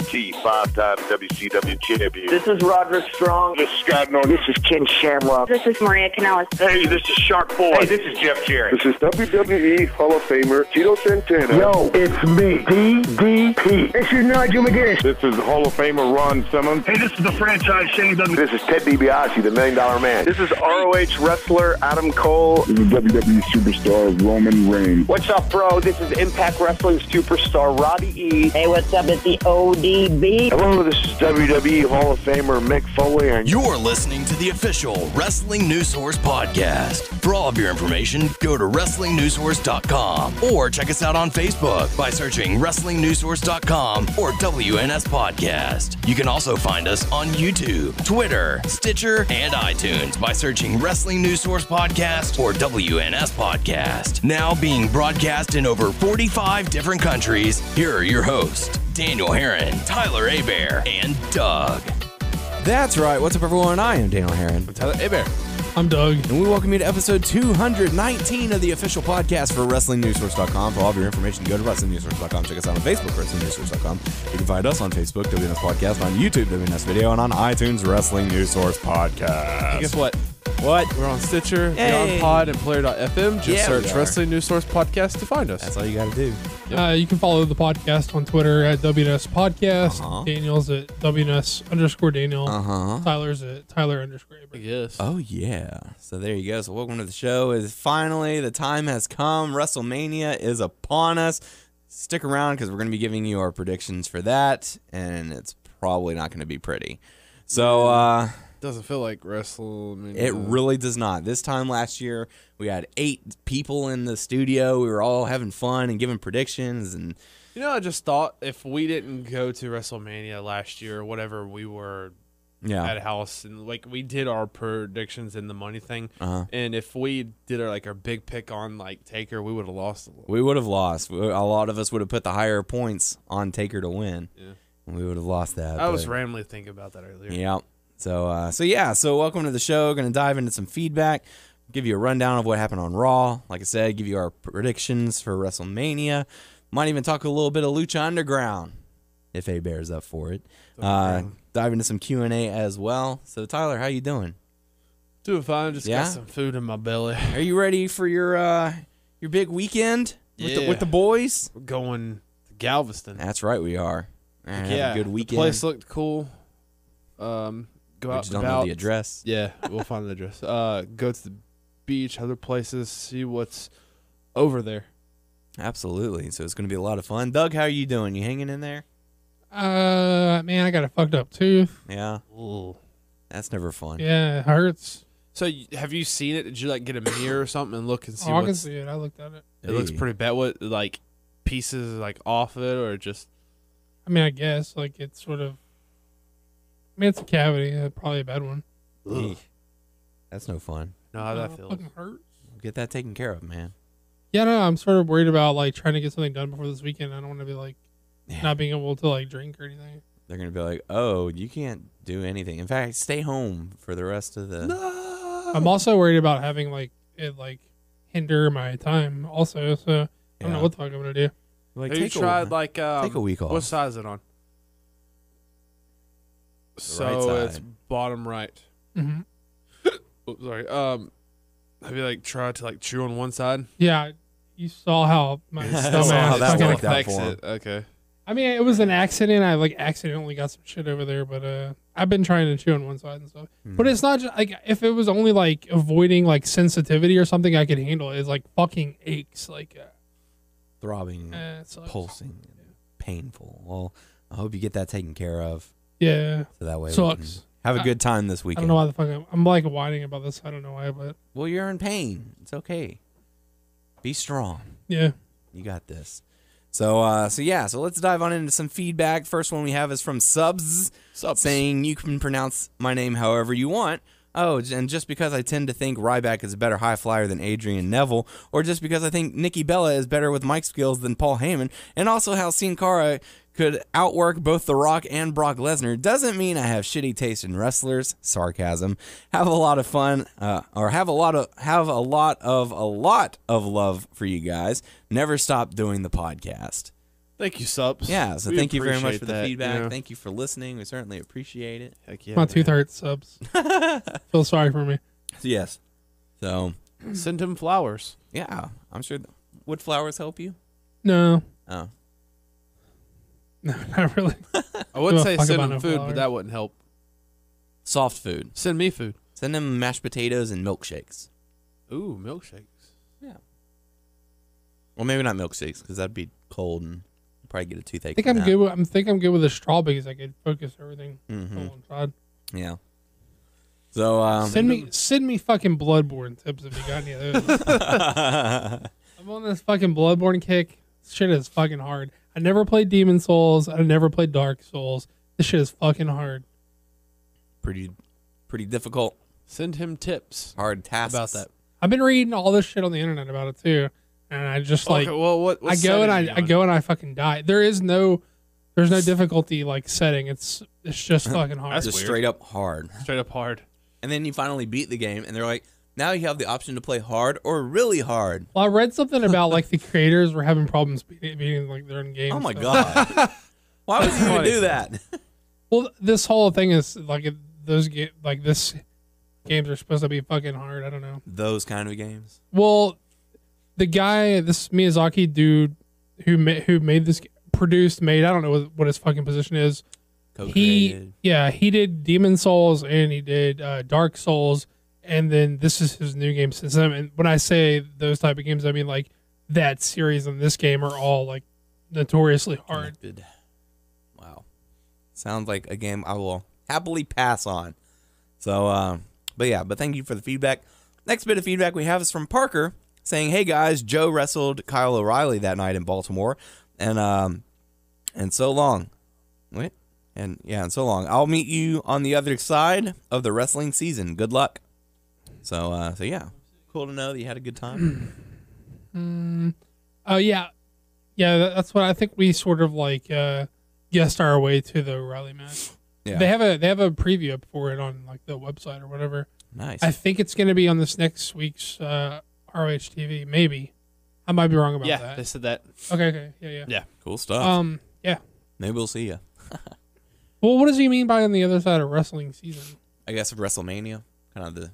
T, 5-time WCW champion. This is Roderick Strong. This is Scott Norton. This is Ken Shamrock. This is Maria Kanellis. Hey, this is Shark Boy. Hey, this is Jeff Jarrett. This is WWE Hall of Famer Tito Santana. Yo, it's me, DDP. This is Nigel McGuinness. This is Hall of Famer Ron Simmons. Hey, this is the franchise Shane Douglas. This is Ted DiBiase, the $1 Million Man. This is ROH wrestler Adam Cole. This is WWE superstar Roman Reigns. What's up, bro? This is Impact Wrestling superstar Robbie E. Hey, what's up? It's the ODB. Hello, this is WWE Hall of Famer Mick Foley. And You're listening to the official Wrestling News Source podcast. For all of your information, go to WrestlingNewsSource.com or check us out on Facebook by searching WrestlingNewsSource.com or WNS Podcast. You can also find us on YouTube, Twitter, Stitcher, and iTunes by searching Wrestling News Source Podcast or WNS Podcast. Now being broadcast in over 45 different countries, here are your hosts, Daniel Herron, Tyler Abear, and Doug. That's right. What's up, everyone? I am Daniel Herron. I'm Tyler Abear. I'm Doug. And we welcome you to episode 219 of the official podcast for WrestlingNewsSource.com. For all of your information, go to WrestlingNewsSource.com. Check us out on Facebook, WrestlingNewsSource.com. You can find us on Facebook, WNS Podcast, on YouTube, WNS Video, and on iTunes, Wrestling News Source Podcast. Hey, guess what? What? We're on Stitcher, Hey. Beyond Pod, and Player.fm. Just Yeah, search we are. Wrestling News Source Podcast to find us. That's all you got to do. You can follow the podcast on Twitter at WNS Podcast. Uh-huh. Daniel's at WNS_Daniel. Uh-huh. Tyler's at Tyler_Abear. Yes. Oh, yeah. So there you go. So welcome to the show. Is finally the time has come. WrestleMania is upon us. Stick around because we're going to be giving you our predictions for that, and it's probably not going to be pretty. So, Doesn't feel like WrestleMania. it really does not. This time last year, we had 8 people in the studio. We were all having fun and giving predictions. And You know, I just thought if we didn't go to WrestleMania last year, or whatever, we were at a house and like we did our predictions in the money thing. And if we did our big pick on like Taker, we would have lost a little. we would have lost. A lot of us would have put the higher points on Taker to win. Yeah. And we would have lost that. I was but- randomly thinking about that earlier. Yeah. So welcome to the show. Going to dive into some feedback, give you a rundown of what happened on Raw. Like I said, give you our predictions for WrestleMania. Might even talk a little bit of Lucha Underground, if A Bear's up for it. Dive into some Q&A as well. So Tyler, how you doing? Doing fine. Just got some food in my belly. Are you ready for your big weekend with the boys? We're going to Galveston. That's right, we are. Have a good weekend. The place looked cool. Go We out just and don't about. know the address. Yeah, we'll find the address. Go to the beach, other places, see what's over there. Absolutely. So it's going to be a lot of fun. Doug, how are you doing? You hanging in there? Man, I got a fucked up tooth. Yeah. Ooh. That's never fun. Yeah, it hurts. So have you seen it? Did you get a mirror or something and look and see I can what's... see it. I looked at it. It looks pretty bad. What, pieces off of it or just... I mean, I guess it's sort of. I mean, it's a cavity. Probably a bad one. Eek. That's no fun. know how that It feels. fucking hurts. Get that taken care of, man. Yeah, no, I'm sort of worried about trying to get something done before this weekend. I don't want to be not being able to drink or anything. They're going to be like, oh, you can't do anything. In fact, stay home for the rest of the... No! I'm also worried about having it hinder my time also. So I don't know what the fuck I'm going to do. Have you tried take a week off. What side is it on? So right it's side. bottom right. Mm-hmm. Oops, sorry. Have you tried to chew on one side? Yeah, you saw how my stomach. how that fucking- worked out Fix for him. it. Okay. I mean, it was an accident. I accidentally got some shit over there, but I've been trying to chew on one side and stuff. But it's not just if it was only avoiding sensitivity or something, I could handle it. It's fucking aches, Throbbing, it sucks. pulsing, painful. Well, I hope you get that taken care of. Yeah, So that way we sucks. can have a good time this I weekend. don't know why the fuck I'm whining about this. I don't know why, but Well, you're in pain. It's okay. Be strong. yeah. You got this. So let's dive on into some feedback. First one we have is from Subs. Saying you can pronounce my name however you want. Oh, and just because I tend to think Ryback is a better high flyer than Adrian Neville, or just because I think Nikki Bella is better with mic skills than Paul Heyman, and also how Sin Cara could outwork both The Rock and Brock Lesnar, doesn't mean I have shitty taste in wrestlers. Sarcasm. Have a lot of fun, or have a lot of love for you guys. Never stop doing the podcast. Thank you, subs. Yeah, so We thank you very much appreciate for the that, feedback. you know. Thank you for listening. We certainly appreciate it. Heck yeah, My man. tooth hurts, subs. Feel sorry for me. Yes. So, Send him flowers. yeah, I'm sure. Would flowers help you? No. Oh. No, not really. I would Give a say fuck send about him no food, flowers. but that wouldn't help. Soft food. Send me food. Send them mashed potatoes and milkshakes. Ooh, milkshakes. Yeah. Well, maybe not milkshakes because that'd be cold and you'd probably get a toothache. I think I'm good. I'm good with a straw because I could focus everything Mhm. on side. Yeah. So Send me fucking Bloodborne tips if you got any of those. I'm on this fucking Bloodborne kick. This shit is fucking hard. I never played Demon Souls. I never played Dark Souls. This shit is fucking hard. pretty difficult, Send him tips hard tasks about that. I've been reading all this shit on the internet about it too, and I just like Okay, well, what I go and I fucking die. There's no difficulty like setting. It's just fucking hard. That's Just weird. straight up hard. Straight up hard. And then you finally beat the game, and they're like, now you have the option to play hard or really hard. Well, I read something about like the creators were having problems beating like their own games. Oh my so. god! Why would you even do that? Well, this whole thing is like this games are supposed to be fucking hard. I don't know. Those kind of games. Well, the guy, this Miyazaki dude who made this, made, I don't know what his fucking position is. Co-created. He did Demon Souls and he did Dark Souls, and then this is his new game system. And when I say those type of games, I mean like that series and this game are all like notoriously hard. Connected. Wow. Sounds like a game I will happily pass on. So, but thank you for the feedback. Next bit of feedback we have is from Parker saying, "Hey guys, Joe wrestled Kyle O'Reilly that night in Baltimore, and so long. Wait, and so long. I'll meet you on the other side of the wrestling season. Good luck." So yeah, cool to know that you had a good time. Oh yeah, that's what I think. We sort of like guessed our way to the O'Reilly match. Yeah, They have a preview up for it on like the website or whatever. nice. I think it's going to be on this next week's ROH TV. Maybe I might be wrong about Yeah, that. they said that. Okay, yeah. Yeah. Cool stuff. Yeah. Maybe we'll see you. Well, what does he mean by on the other side of wrestling season? I guess of WrestleMania, kind of the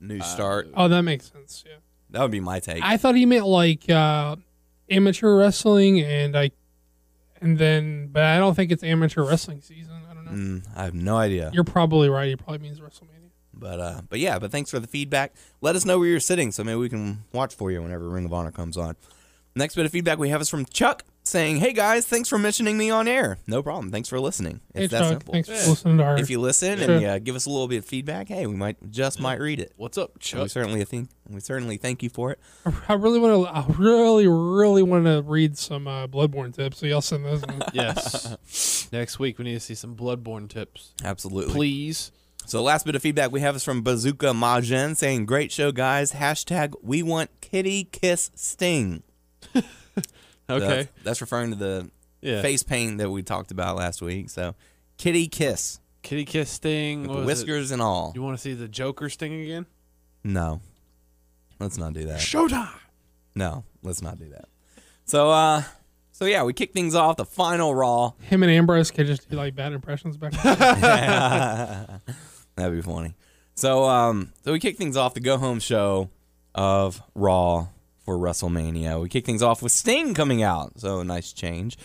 new start. Oh, that makes sense. Yeah. That would be my take. I thought he meant like amateur wrestling, but I don't think it's amateur wrestling season. I don't know. I have no idea. You're probably right. He probably means WrestleMania. But thanks for the feedback. Let us know where you're sitting so maybe we can watch for you whenever Ring of Honor comes on. Next bit of feedback we have is from Chuck saying, "Hey guys, thanks for mentioning me on air." No problem. Thanks for listening. Hey, It's that Chuck, simple. thanks for listening to our. If you listen and give us a little bit of feedback, hey, we might read it. What's up, So we certainly thank you for it. I really want to read some Bloodborne tips, so y'all send those in. Yes. Next week we need to see some Bloodborne tips. Absolutely. Please. So the last bit of feedback we have is from Bazooka Majen saying, "Great show, guys. # we want kitty kiss Sting." Okay. That's referring to the face paint that we talked about last week. So, kitty kiss. Kitty kiss Sting. With What the was whiskers and all. You want to see the Joker Sting again? No. Let's not do that. Showtime. No, let's not do that. So yeah, we kick things off. The final Raw. Him and Ambrose could just do like bad impressions back then. That'd be funny. So we kick things off the go-home show of Raw for WrestleMania. We kick things off with Sting coming out. So a nice change.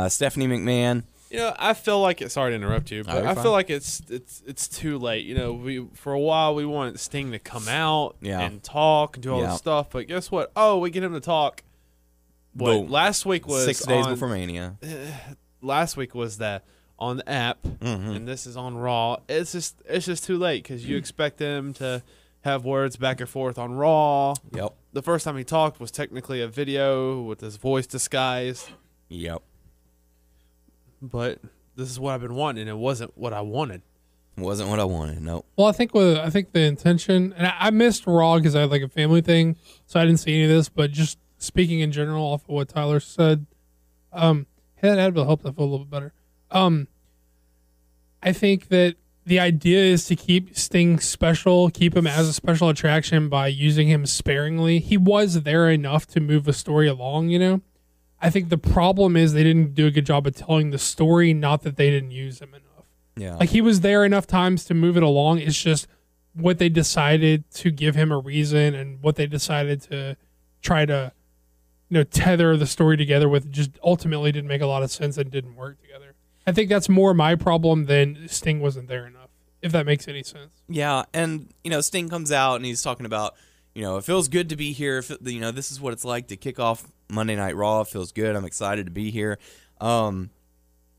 Stephanie McMahon. You know, I feel like it's sorry to interrupt you, but you're I fine. feel like it's too late. You know, we for a while we wanted Sting to come out and talk and do all this stuff, but guess what? Oh, we get him to talk. Boom. Last week was 6 days before Mania. Last week was that on the app, and this is on Raw. It's just too late because you expect them to have words back and forth on Raw. Yep. The first time he talked was technically a video with his voice disguised. Yep. But this is what I've been wanting, and it wasn't what I wanted. It wasn't what I wanted. Nope. Well, I think the intention, and I missed Raw because I had like a family thing, so I didn't see any of this. But just speaking in general, off of what Tyler said, that had to help that feel a little bit better. I think that the idea is to keep Sting special, keep him as a special attraction by using him sparingly. He was there enough to move the story along, you know. I think the problem is they didn't do a good job of telling the story, not that they didn't use him enough. Yeah. Like, he was there enough times to move it along. It's just what they decided to give him a reason and what they decided to try to, tether the story together with just ultimately didn't make a lot of sense and didn't work together. I think that's more my problem than Sting wasn't there enough, if that makes any sense. Yeah, and, Sting comes out and he's talking about, it feels good to be here. This is what it's like to kick off Monday Night Raw. It feels good. I'm excited to be here. But,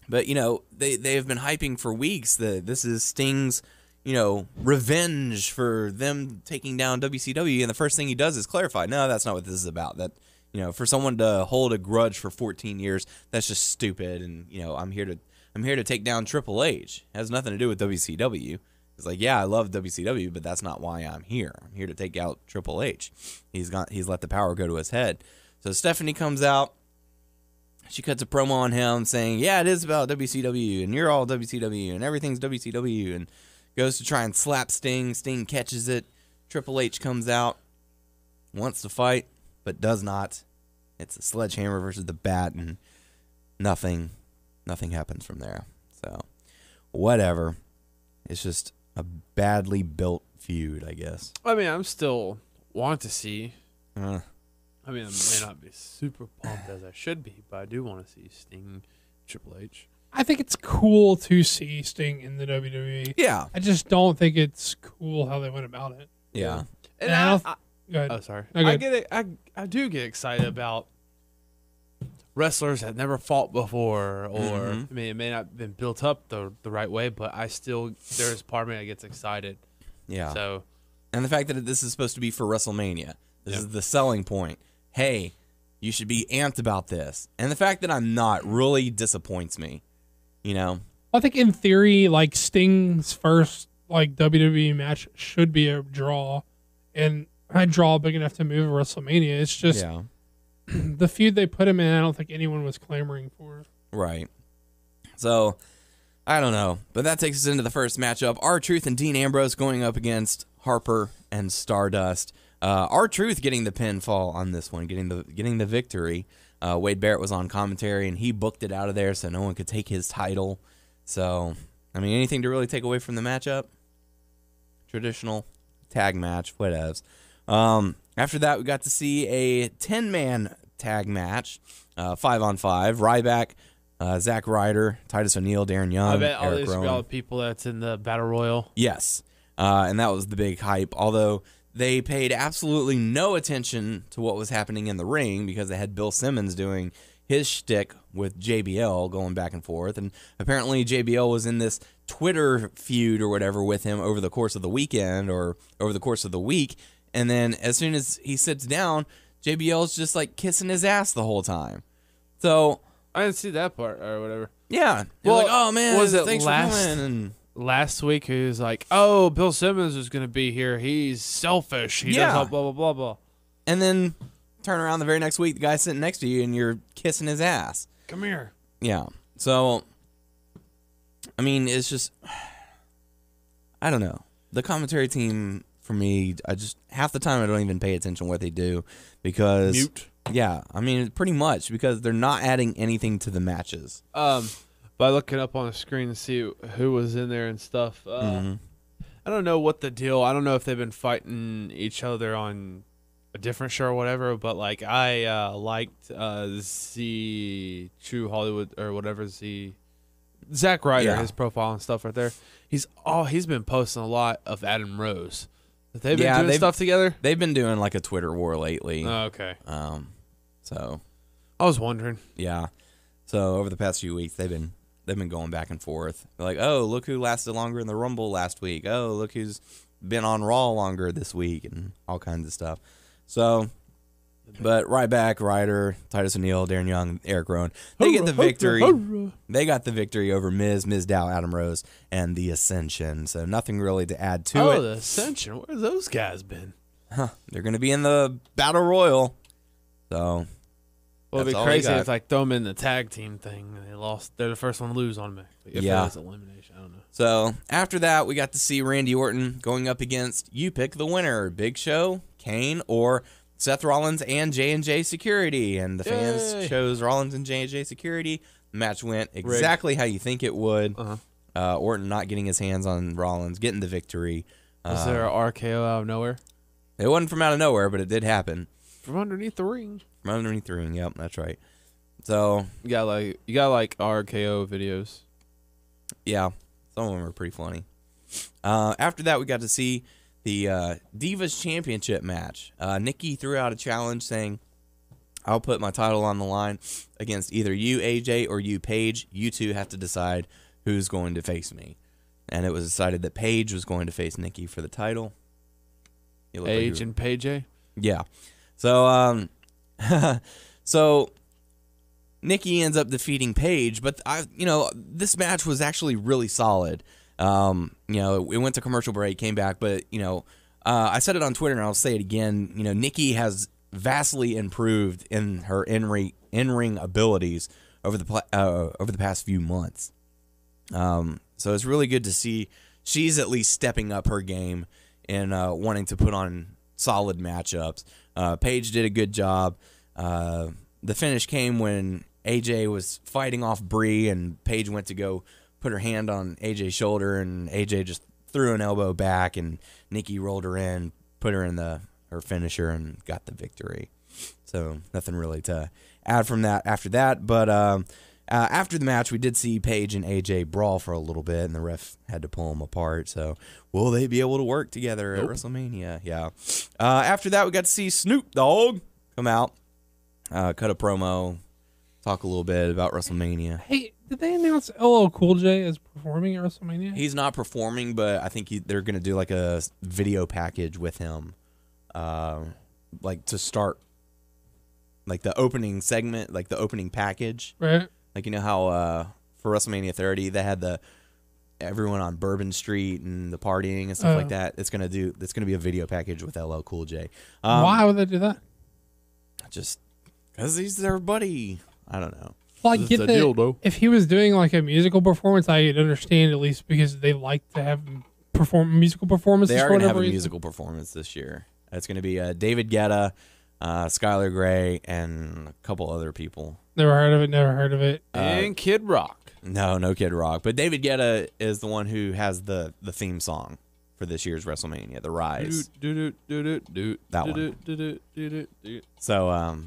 they have been hyping for weeks that this is Sting's, revenge for them taking down WCW. And the first thing he does is clarify, no, that's not what this is about. That, for someone to hold a grudge for 14 years, that's just stupid. And, I'm here to take down Triple H. It has nothing to do with WCW. It's like, yeah, I love WCW, but that's not why I'm here. I'm here to take out Triple H. He's let the power go to his head. So Stephanie comes out. She cuts a promo on him saying, yeah, it is about WCW, and you're all WCW, and everything's WCW, and goes to try and slap Sting. Sting catches it. Triple H comes out, wants to fight, but does not. It's a sledgehammer versus the bat, and nothing happens from there. So, whatever. It's just a badly built feud, I guess. I mean, I'm still want to see. I may not be super pumped as I should be, but I do want to see Sting, Triple H. I think it's cool to see Sting in the WWE. Yeah. I just don't think it's cool how they went about it. Yeah. And go ahead. Oh, sorry. No, go I ahead. get it. I do get excited about wrestlers that never fought before, or I mean, it may not have been built up the right way, but there's part of me that gets excited. Yeah. So, and the fact that this is supposed to be for WrestleMania. This is the selling point. Hey, you should be amped about this. And the fact that I'm not really disappoints me. I think in theory, like, Sting's first WWE match should be a draw, and a draw big enough to move at WrestleMania. It's just the feud they put him in, I don't think anyone was clamoring for. Right. So, I don't know. But that takes us into the first matchup. R-Truth and Dean Ambrose going up against Harper and Stardust. R-Truth getting the pinfall on this one, getting the victory. Wade Barrett was on commentary, and he booked it out of there so no one could take his title. So, I mean, anything to really take away from the matchup? Traditional tag match, whatevs. After that, we got to see a 10-man tag match, 5-on-5. Ryback, Zack Ryder, Titus O'Neil, Darren Young, I bet all Eric these Rowan. all the people that's in the Battle Royal. Yes, and that was the big hype, although they paid absolutely no attention to what was happening in the ring because they had Bill Simmons doing his shtick with JBL going back and forth. And apparently JBL was in this Twitter feud or whatever with him over the course of the weekend or over the course of the week. And then as soon as he sits down, JBL's just like kissing his ass the whole time. So I didn't see that part or whatever. Yeah. Well, like, oh man, was it thanks for coming. And last week he was like, oh, Bill Simmons is going to be here. He's selfish. He does all blah, blah, blah, blah. And then turn around the very next week, the guy's sitting next to you and you're kissing his ass. Come here. Yeah. So, I mean, it's just, I don't know. The commentary team, for me, half the time I don't even pay attention to what they do because. Mute. Yeah. I mean, pretty much because they're not adding anything to the matches. By looking up on the screen to see who was in there and stuff. I don't know what the deal. I don't know if they've been fighting each other on a different show or whatever. But like I liked Z True Hollywood or whatever Zack Ryder, his profile and stuff right there. He's been posting a lot of Adam Rose. They've been doing stuff together. They've been doing like a Twitter war lately. Oh, okay. So I was wondering. Yeah. So over the past few weeks, they've been going back and forth. They're like, oh, look who lasted longer in the Rumble last week. Oh, look who's been on Raw longer this week, and all kinds of stuff. So, but Ryback, Ryder, Titus O'Neil, Darren Young, Eric Rowan, they get the victory. They got the victory over Miz Dow, Adam Rose, and the Ascension. So nothing really to add to it. Oh, the Ascension. Where's those guys been? They're going to be in the Battle Royal. So. Well, it'd be crazy if like throw them in the tag team thing and they lost. They're the first one to lose on me. If it was elimination, I don't know. So after that, we got to see Randy Orton going up against, you pick the winner, Big Show, Kane, or Seth Rollins and J&J Security, and the fans chose Rollins and J&J Security. The match went exactly how you think it would. Orton not getting his hands on Rollins, getting the victory. Was there an RKO out of nowhere? It wasn't from out of nowhere, but it did happen. From underneath the ring. From underneath the ring, yep, that's right. So you got like RKO videos. Yeah, some of them are pretty funny. After that, we got to see the Divas Championship match. Nikki threw out a challenge saying, I'll put my title on the line against either you, AJ, or you, Paige. You two have to decide who's going to face me. And it was decided that Paige was going to face Nikki for the title. Paige and Paige? Yeah. So, so Nikki ends up defeating Paige, but this match was actually really solid. It went to commercial break, came back, but I said it on Twitter and I'll say it again. Nikki has vastly improved in her in-ring abilities over the past few months. So it's really good to see she's at least stepping up her game and wanting to put on solid matchups. Paige did a good job. The finish came when AJ was fighting off Brie, and Paige went to go put her hand on AJ's shoulder, and AJ just threw an elbow back, and Nikki rolled her in, put her in her finisher, and got the victory. So nothing really to add from that after that. But after the match, we did see Paige and AJ brawl for a little bit, and the ref had to pull them apart. So will they be able to work together at WrestleMania? Yeah. After that, we got to see Snoop Dogg come out, cut a promo, talk a little bit about WrestleMania. Hey, did they announce LL Cool J as performing at WrestleMania? He's not performing, but I think they're going to do like a video package with him, like to start, like the opening segment, like the opening package. Right. Like, how for WrestleMania 30 they had everyone on Bourbon Street and the partying and stuff like that. It's gonna be a video package with LL Cool J. Why would they do that? Just because he's their buddy. I don't know. Well, I get that deal, though. If he was doing like a musical performance, I could understand at least because they like to have musical performances. They are going to have a musical performance this year. It's going to be David Guetta, Skylar Grey, and a couple other people. Never heard of it. And Kid Rock. No Kid Rock. But David Guetta is the one who has the theme song for this year's WrestleMania, The Rise. That one. So,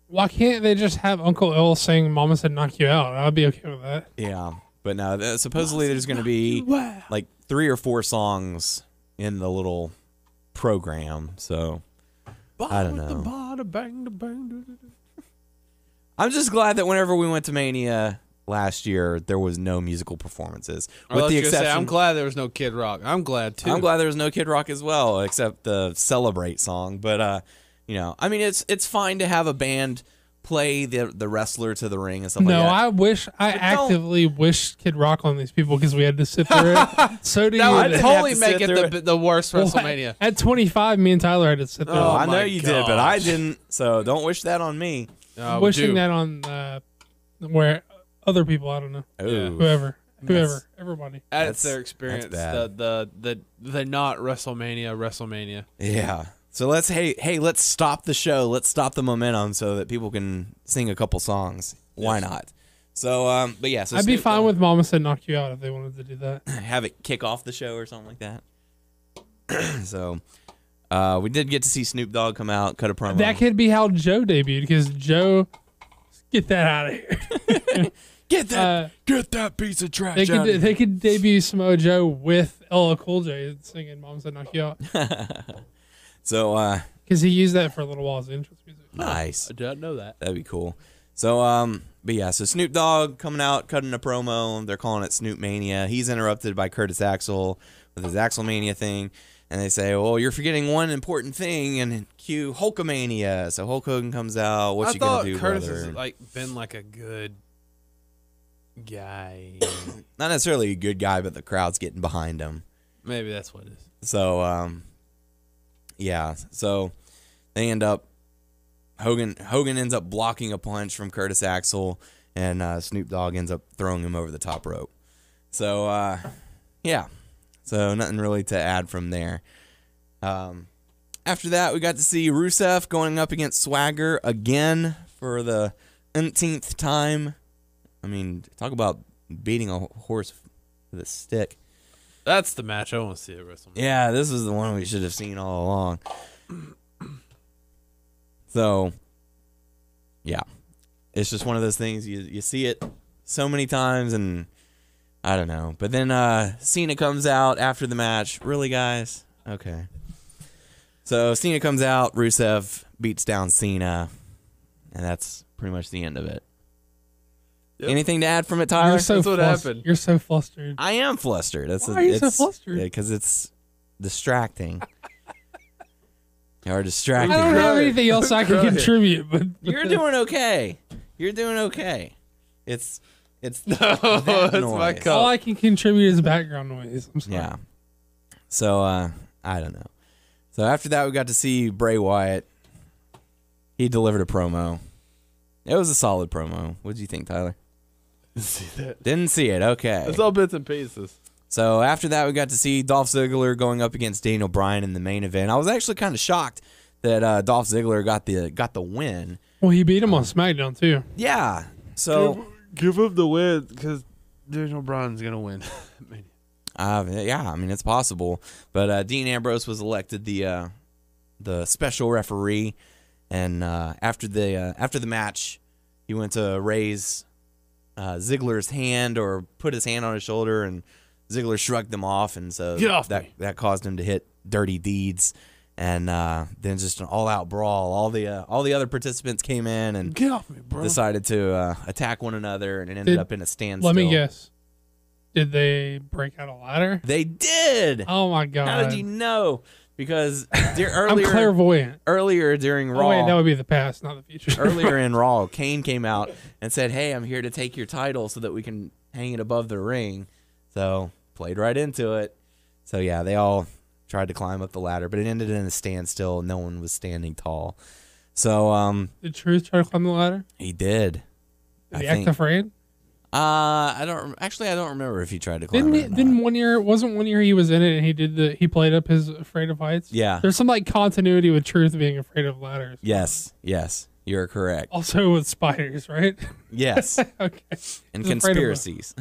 why can't they just have Uncle L sing Mama Said Knock You Out? I'd be okay with that. Yeah. But no, supposedly there's going to be like 3 or 4 songs in the little program. So, I don't know. I'm just glad that whenever we went to Mania last year, there was no musical performances. With the exception, I'm glad there was no Kid Rock. I'm glad too. I'm glad there was no Kid Rock as well, except the Celebrate song. But I mean, it's fine to have a band play the wrestler to the ring and stuff like that. I actively wish Kid Rock on these people because we had to sit through it. So do you. That would totally make it the worst WrestleMania. At 25, me and Tyler had to sit through it. I know you did, but I didn't. So don't wish that on me. Wishing that on where other people, I don't know. Whoever, everybody. That's their experience. The not WrestleMania. Yeah. So let's stop the show. Let's stop the momentum so that people can sing a couple songs. Why not? So but yeah, so I'd be fine with Mama Said Knock You Out if they wanted to do that. Have it kick off the show or something like that. So we did get to see Snoop Dogg come out, cut a promo. That could be how Joe debuted because Joe, get that out of here. Get that piece of trash. They could debut Samoa Joe with LL Cool J singing "Mama Said Knock You Out." So, because he used that for a little while as entrance music. Nice. I didn't know that. That'd be cool. So, but yeah, so Snoop Dogg coming out, cutting a promo. They're calling it Snoop Mania. He's interrupted by Curtis Axel with his Axelmania thing. And they say, well, you're forgetting one important thing, and cue Hulkamania. So Hulk Hogan comes out. What you gonna do, Curtis brother? has been like a good guy. Not necessarily a good guy, but the crowd's getting behind him. Maybe that's what it is. So, yeah. So they end up Hogan ends up blocking a punch from Curtis Axel, and Snoop Dogg ends up throwing him over the top rope. So, yeah. So nothing really to add from there. after that, we got to see Rusev going up against Swagger again for the umpteenth time. I mean, talk about beating a horse with a stick. That's the match I want to see at WrestleMania. Yeah, this is the one we should have seen all along. So, yeah. It's just one of those things, you see it so many times, and I don't know. But then Cena comes out after the match. Really, guys? Okay. So, Cena comes out, Rusev beats down Cena, and that's pretty much the end of it. Yep. Anything to add from it, Tyler? That's what happened. You're so flustered. I am flustered. Why are you so flustered? Because it's distracting. You're distracting. I don't have anything else I can contribute, but you're doing okay. You're doing okay. It's no, that's my call. All I can contribute is background noise. I'm sorry. Yeah. So I don't know. So after that, we got to see Bray Wyatt. He delivered a promo. It was a solid promo. What did you think, Tyler? Didn't see that. Didn't see it. Okay. It's all bits and pieces. So after that, we got to see Dolph Ziggler going up against Daniel Bryan in the main event. I was actually kind of shocked that Dolph Ziggler got the win. Well, he beat him on SmackDown too. Yeah. So give him the win because Daniel Bryan's gonna win. yeah, I mean it's possible. But Dean Ambrose was elected the special referee, and after the match, he went to raise Ziggler's hand or put his hand on his shoulder, and Ziggler shrugged them off, and so that caused him to hit Dirty Deeds, and then just an all-out brawl. All the other participants came in and get off me, bro. Decided to attack one another, and it ended up in a standstill. Let me guess. Did they break out a ladder? They did. Oh my god! How did you know? Because earlier, I'm clairvoyant. Earlier during Raw, wait, that would be the past, not the future. Earlier in Raw, Kane came out and said, "Hey, I'm here to take your title so that we can hang it above the ring." So played right into it. So yeah, they all tried to climb up the ladder, but it ended in a standstill. No one was standing tall. So did Truth try to climb the ladder? He did. Did he act afraid? I don't remember if he tried to climb. Didn't one year he was in it and he played up his afraid of heights? Yeah. There's some like continuity with Truth being afraid of ladders. Yes, you're correct. Also with spiders, right? Yes. Okay. And conspiracies.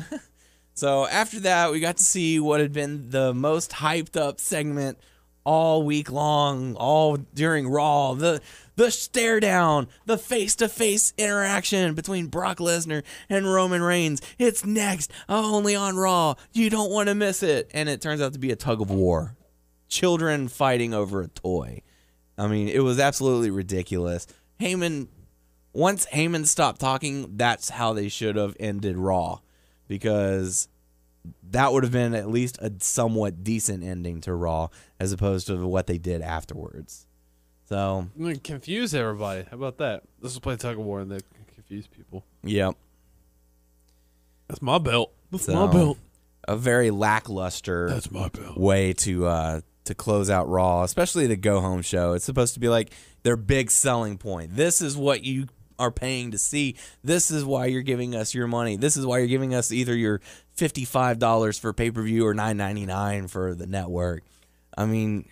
So after that, we got to see what had been the most hyped up segment all week long, all during Raw. The stare down, the face-to-face interaction between Brock Lesnar and Roman Reigns. It's next, only on Raw. You don't want to miss it. And it turns out to be a tug of war. Children fighting over a toy. I mean, it was absolutely ridiculous. Once Heyman stopped talking, that's how they should have ended Raw. Because that would have been at least a somewhat decent ending to Raw as opposed to what they did afterwards. So confuse everybody. How about that? Let's play tug of war and they confuse people. Yep. That's my belt. That's my belt. A very lackluster That's my belt. way to close out Raw, especially the go home show. It's supposed to be like their big selling point. This is what you are paying to see. This is why you're giving us your money. This is why you're giving us either your $55 for pay-per-view or $9.99 for the network. I mean,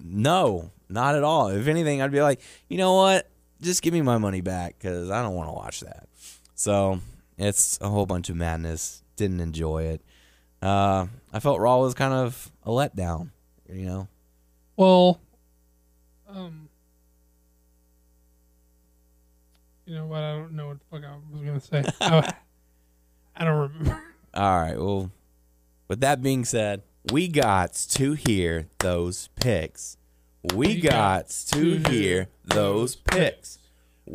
no, not at all. If anything, I'd be like, you know what? Just give me my money back because I don't want to watch that. So it's a whole bunch of madness. Didn't enjoy it. I felt Raw was kind of a letdown, you know? Well, you know what? I don't know what the fuck I was going to say. I don't remember. All right. Well, with that being said, we got to hear those picks. We got to hear those picks.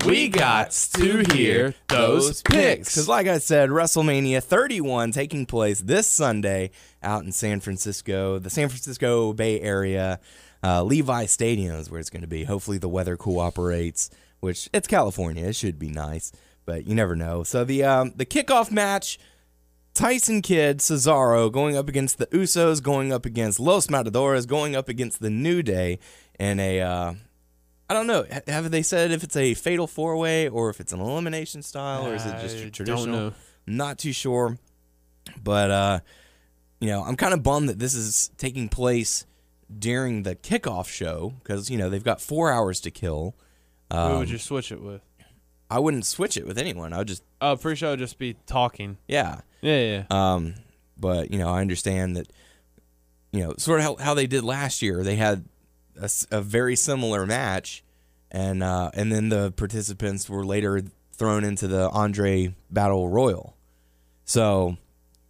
We got to hear those picks. Because like I said, WrestleMania 31 taking place this Sunday out in San Francisco, the San Francisco Bay Area. Levi Stadium is where it's going to be. Hopefully the weather cooperates, which it's California. It should be nice, but you never know. So the kickoff match, Tyson Kidd, Cesaro going up against the Usos, going up against Los Matadores, going up against the New Day in a, I don't know, have they said if it's a fatal four-way or if it's an elimination style or is it just traditional? Don't know. Not too sure, but, you know, I'm kind of bummed that this is taking place during the kickoff show because, they've got 4 hours to kill. Who would you switch it with? I wouldn't switch it with anyone. I would just... Oh, pretty sure I would just be talking. Yeah. Yeah. But, I understand that, sort of how they did last year. They had a very similar match, and then the participants were later thrown into the Andre Battle Royal. So,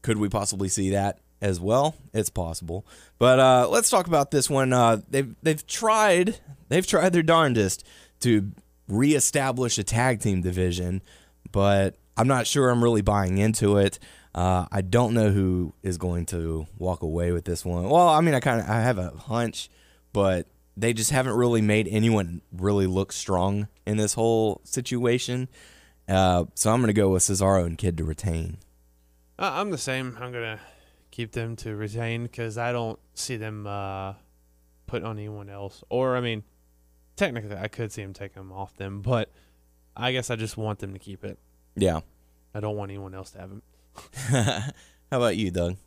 could we possibly see that as well? It's possible. But let's talk about this one. They've tried their darndest to reestablish a tag team division, but I'm not sure I'm really buying into it. I don't know who is going to walk away with this one. Well, I mean, I have a hunch, but they just haven't really made anyone really look strong in this whole situation. So I'm going to go with Cesaro and Kid to retain. I'm the same. I'm going to keep them to retain because I don't see them put on anyone else. Or, I mean, technically I could see them take them off them, but I guess I just want them to keep it. Yeah. I don't want anyone else to have them. How about you, Doug?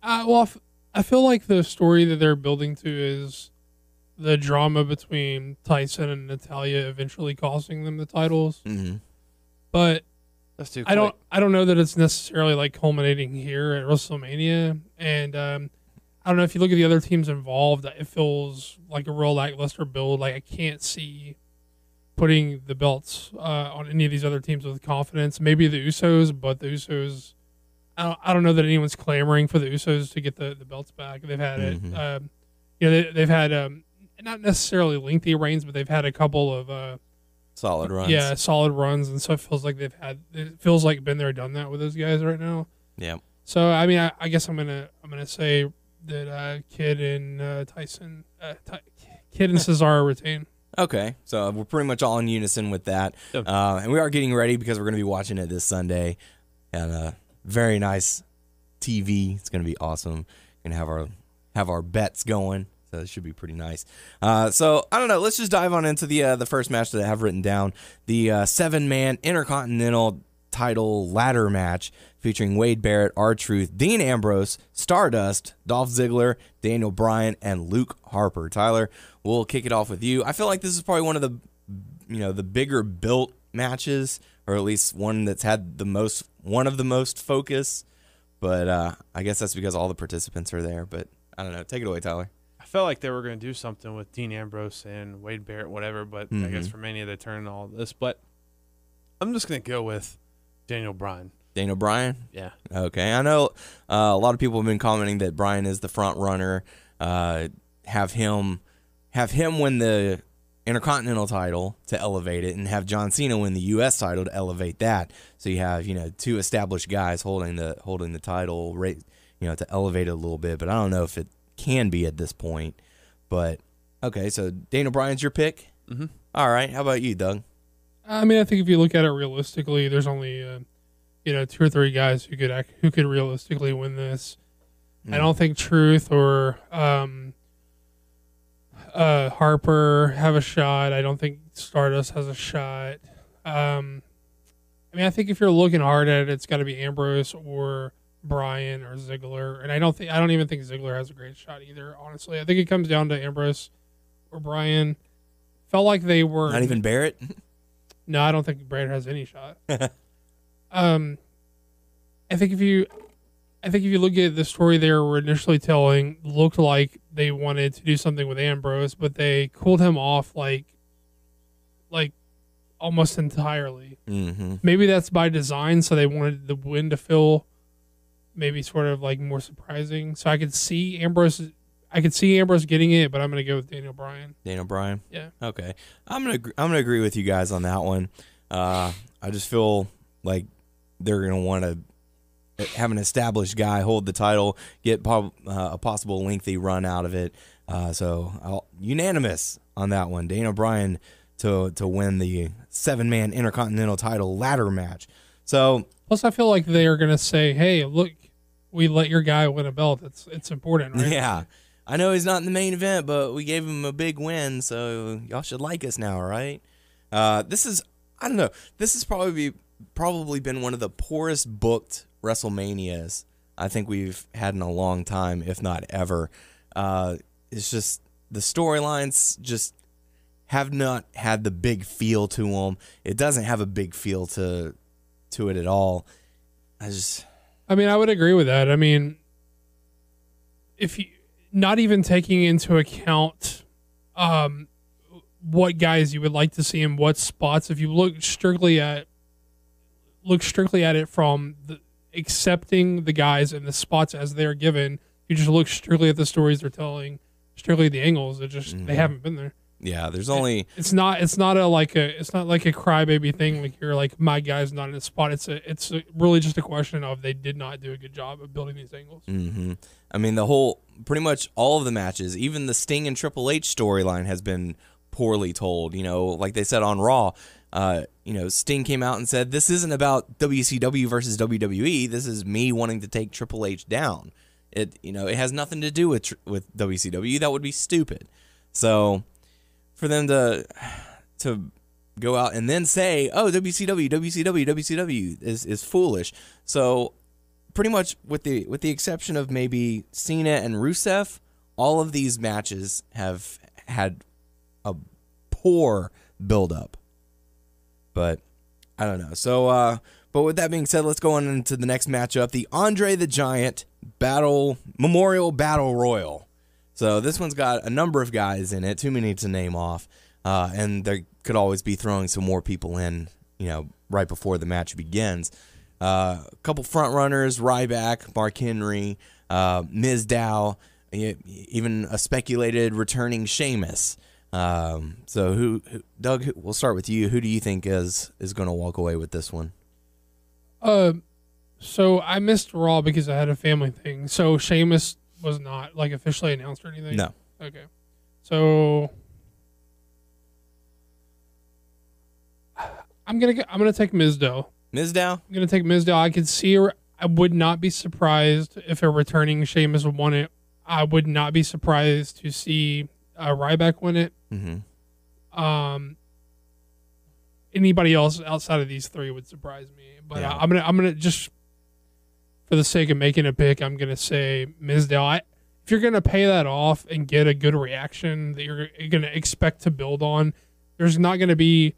Well, I feel like the story that they're building to is the drama between Tyson and Natalya eventually costing them the titles. Mm-hmm. But that's too I don't know that it's necessarily like culminating here at WrestleMania. And I don't know if you look at the other teams involved, it feels like a real lackluster build. Like I can't see putting the belts on any of these other teams with confidence. Maybe the Usos, but the Usos, I don't know that anyone's clamoring for the Usos to get the belts back. They've had it. They've had not necessarily lengthy reigns, but they've had a couple of solid runs. Yeah, solid runs, and so it feels like been there, done that with those guys right now. Yeah. So I mean, I guess I'm gonna say that Kid and Tyson, Kid and Cesaro retain. Okay, so we're pretty much all in unison with that. And we are getting ready because we're going to be watching it this Sunday. And very nice TV. It's going to be awesome. Going to have our bets going. So it should be pretty nice. So, I don't know. Let's just dive on into the first match that I have written down. The 7-man Intercontinental title ladder match featuring Wade Barrett, R-Truth, Dean Ambrose, Stardust, Dolph Ziggler, Daniel Bryan, and Luke Harper. Tyler, we'll kick it off with you. I feel like this is probably one of the bigger built matches, or at least one that's had one of the most focus. But I guess that's because all the participants are there. But I don't know. Take it away, Tyler. I felt like they were going to do something with Dean Ambrose and Wade Barrett, whatever. But I guess for Mania they turned all this. But I'm just going to go with Daniel Bryan. Daniel Bryan? Yeah. Okay. I know a lot of people have been commenting that Bryan is the front runner. Have him win the Intercontinental title to elevate it, and have John Cena win the U.S. title to elevate that. So you have two established guys holding the title, to elevate it a little bit. But I don't know if it can be at this point. But okay, so Daniel Bryan's your pick. Mm-hmm. All right. How about you, Doug? I mean, I think if you look at it realistically, there's only 2 or 3 guys who could realistically win this. I don't think Truth or Harper have a shot. I don't think Stardust has a shot. I mean, I think if you're looking hard at it, it's got to be Ambrose or Bryan or Ziggler, and I don't even think Ziggler has a great shot either. Honestly, I think it comes down to Ambrose or Bryan. Felt like they were not even Barrett. No, I don't think Barrett has any shot. I think if you look at the story they were initially telling, looked like they wanted to do something with Ambrose, but they cooled him off like almost entirely. Mm-hmm. Maybe that's by design, so they wanted the win to feel maybe sort of like more surprising. So I could see Ambrose getting it, but I'm gonna go with Daniel Bryan. Daniel Bryan? Yeah. Okay. I'm gonna agree with you guys on that one. I just feel like they're gonna want to have an established guy hold the title, get a possible lengthy run out of it. So unanimous on that one. Daniel Bryan to win the 7-man Intercontinental title ladder match. So plus, I feel like they are gonna say, "Hey, look, we let your guy win a belt. It's important, right?" Yeah. I know he's not in the main event, but we gave him a big win, so y'all should like us now, right? This is probably been one of the poorest booked WrestleManias I think we've had in a long time, if not ever. it's just the storylines just have not had the big feel to them. It doesn't have a big feel to it at all. I mean, I would agree with that. I mean, if you not even taking into account what guys you would like to see in what spots, if you look strictly at it from accepting the guys and the spots as they're given, you just look strictly at the stories they're telling, strictly the angles. It just they haven't been there. Yeah, there's only it's not like a crybaby thing like you're like my guy's not in a spot. It's really just a question of they did not do a good job of building these angles. Mm-hmm. I mean, pretty much all of the matches, even the Sting and Triple H storyline has been poorly told. You know, like they said on Raw, Sting came out and said, this isn't about WCW versus WWE. This is me wanting to take Triple H down. It has nothing to do with WCW. That would be stupid. So for them to go out and then say, oh, WCW is foolish. So pretty much with the exception of maybe Cena and Rusev, all of these matches have had a poor build-up. But I don't know. So, but with that being said, let's go on into the next matchup, the Andre the Giant Memorial Battle Royal. So this one's got a number of guys in it, too many to name off, and there could always be throwing some more people in, right before the match begins. A couple front runners: Ryback, Mark Henry, Mizdow, even a speculated returning Sheamus. So Doug, we'll start with you. Who do you think is going to walk away with this one? So I missed Raw because I had a family thing. So Sheamus was not like officially announced or anything. No. Okay. So I'm gonna take Mizdow. Mizdow? I'm gonna take Mizdow. I could see her. I would not be surprised if a returning Sheamus won it. I would not be surprised to see Ryback win it. Mm-hmm. Anybody else outside of these three would surprise me. But I'm gonna just for the sake of making a pick, I'm gonna say Mizdow. If you're gonna pay that off and get a good reaction that you're gonna expect to build on, there's not gonna be.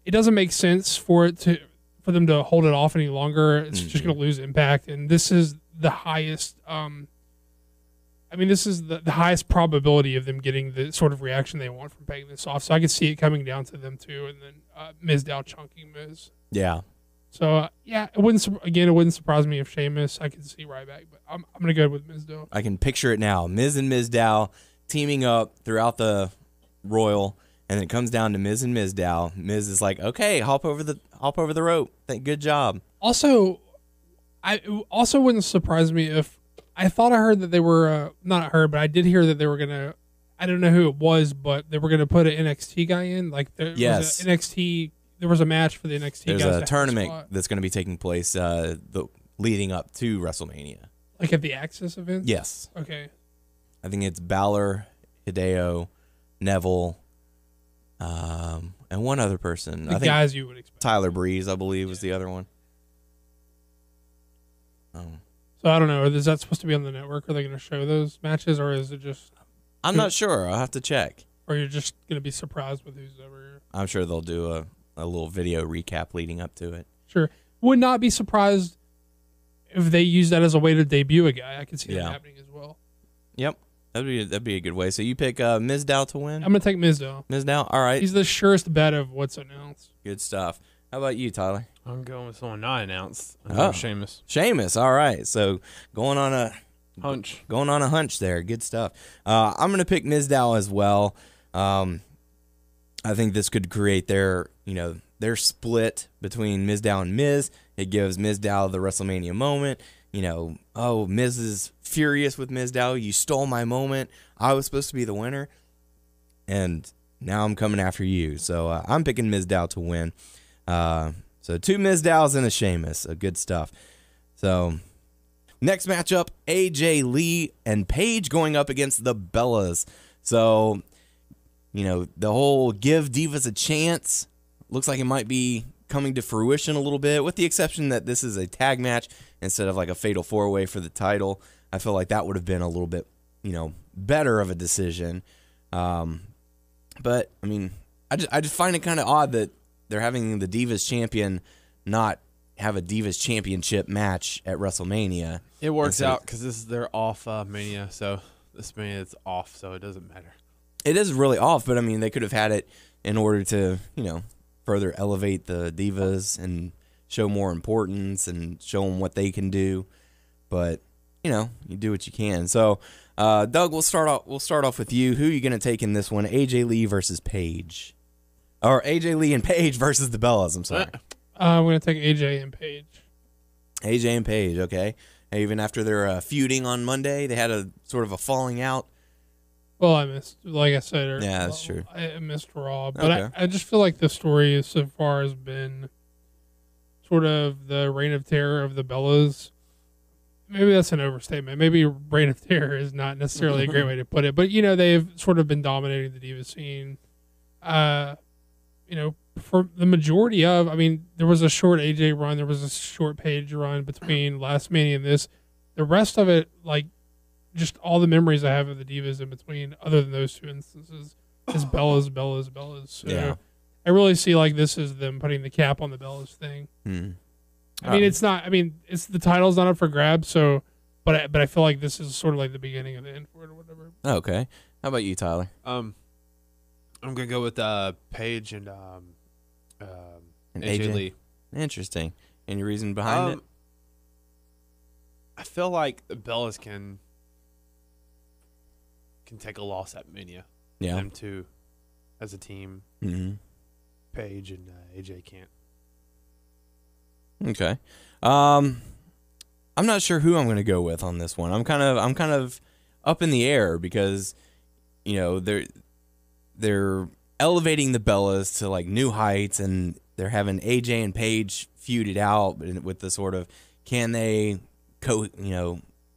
It doesn't make sense for them to hold it off any longer. It's just gonna lose impact, and this is the highest. This is the highest probability of them getting the sort of reaction they want from paying this off. So I could see it coming down to them too, and then Mizdow chunking Miz. Yeah. So it wouldn't surprise me if Sheamus. I could see Ryback, but I'm gonna go with Mizdow. I can picture it now: Miz and Mizdow teaming up throughout the Royal, and it comes down to Miz and Mizdow. Miz is like, "Okay, hop over the rope. Good job." Also, it also wouldn't surprise me if I thought I heard that they were not heard, but I did hear that they were gonna. I don't know who it was, but they were gonna put an NXT guy in. Like there was an NXT. There was a match for the NXT guys. There's a tournament that's going to be taking place leading up to WrestleMania. Like at the Access event? Yes. Okay. I think it's Balor, Hideo, Neville, and one other person. The guys you would expect. Tyler Breeze, I believe, was the other one. So I don't know. Is that supposed to be on the network? Are they going to show those matches, or is it just... I'm not sure. I'll have to check. Or you're just going to be surprised with who's over here? I'm sure they'll do a little video recap leading up to it. Sure. Would not be surprised if they use that as a way to debut a guy. I could see that happening as well. Yep. That'd be a good way. So you pick Mizdow to win? I'm going to take Mizdow. Mizdow? All right. He's the surest bet of what's announced. Good stuff. How about you, Tyler? I'm going with someone not announced. Sheamus. Sheamus. All right. So going on a hunch. Going on a hunch there. Good stuff. I'm going to pick Mizdow as well. I think this could create their split between Mizdow and Miz. It gives Mizdow the WrestleMania moment. Miz is furious with Mizdow. You stole my moment. I was supposed to be the winner, and now I'm coming after you. So I'm picking Mizdow to win. So 2 Mizdows and a Sheamus. Good stuff. So next matchup, AJ Lee and Paige going up against the Bellas. So... the whole give divas a chance looks like it might be coming to fruition a little bit, with the exception that this is a tag match instead of like a fatal 4-way for the title. I feel like that would have been a little bit better of a decision. But I mean, I just find it kind of odd that they're having the Divas champion not have a Divas championship match at WrestleMania. It works out because this is their off Mania, so this Mania is off, so it doesn't matter. It is really off, but I mean, they could have had it in order to, further elevate the Divas and show more importance and show them what they can do. But you do what you can. So, Doug, we'll start off with you. Who are you going to take in this one? AJ Lee versus Paige, or AJ Lee and Paige versus the Bellas? I'm sorry. I'm going to take AJ and Paige. AJ and Paige, okay. Even after their feuding on Monday, they had a sort of a falling out. Well, I missed, like I said. Yeah, that's true. I missed Raw, but I just feel like the story so far has been sort of the reign of terror of the Bellas. Maybe that's an overstatement. Maybe reign of terror is not necessarily a great way to put it, but they've sort of been dominating the Diva scene. For the majority of, there was a short AJ run, there was a short Paige run between last Mania and this. The rest of it, just all the memories I have of the Divas in between, other than those two instances, is Bellas. So yeah. I really see this is them putting the cap on the Bellas thing. It's not. It's the title's not up for grabs. So, but I feel like this is sort of the beginning of the end for it or whatever. Okay. How about you, Tyler? I'm gonna go with Paige and AJ Lee. Interesting. Any reason behind it? I feel like the Bellas can take a loss at Mania. Yeah. Them two as a team. Mm-hmm. Paige and AJ can't. Okay. I'm not sure who I'm going to go with on this one. I'm kind of up in the air because they're elevating the Bellas to new heights, and they're having AJ and Paige feuded out with the sort of can they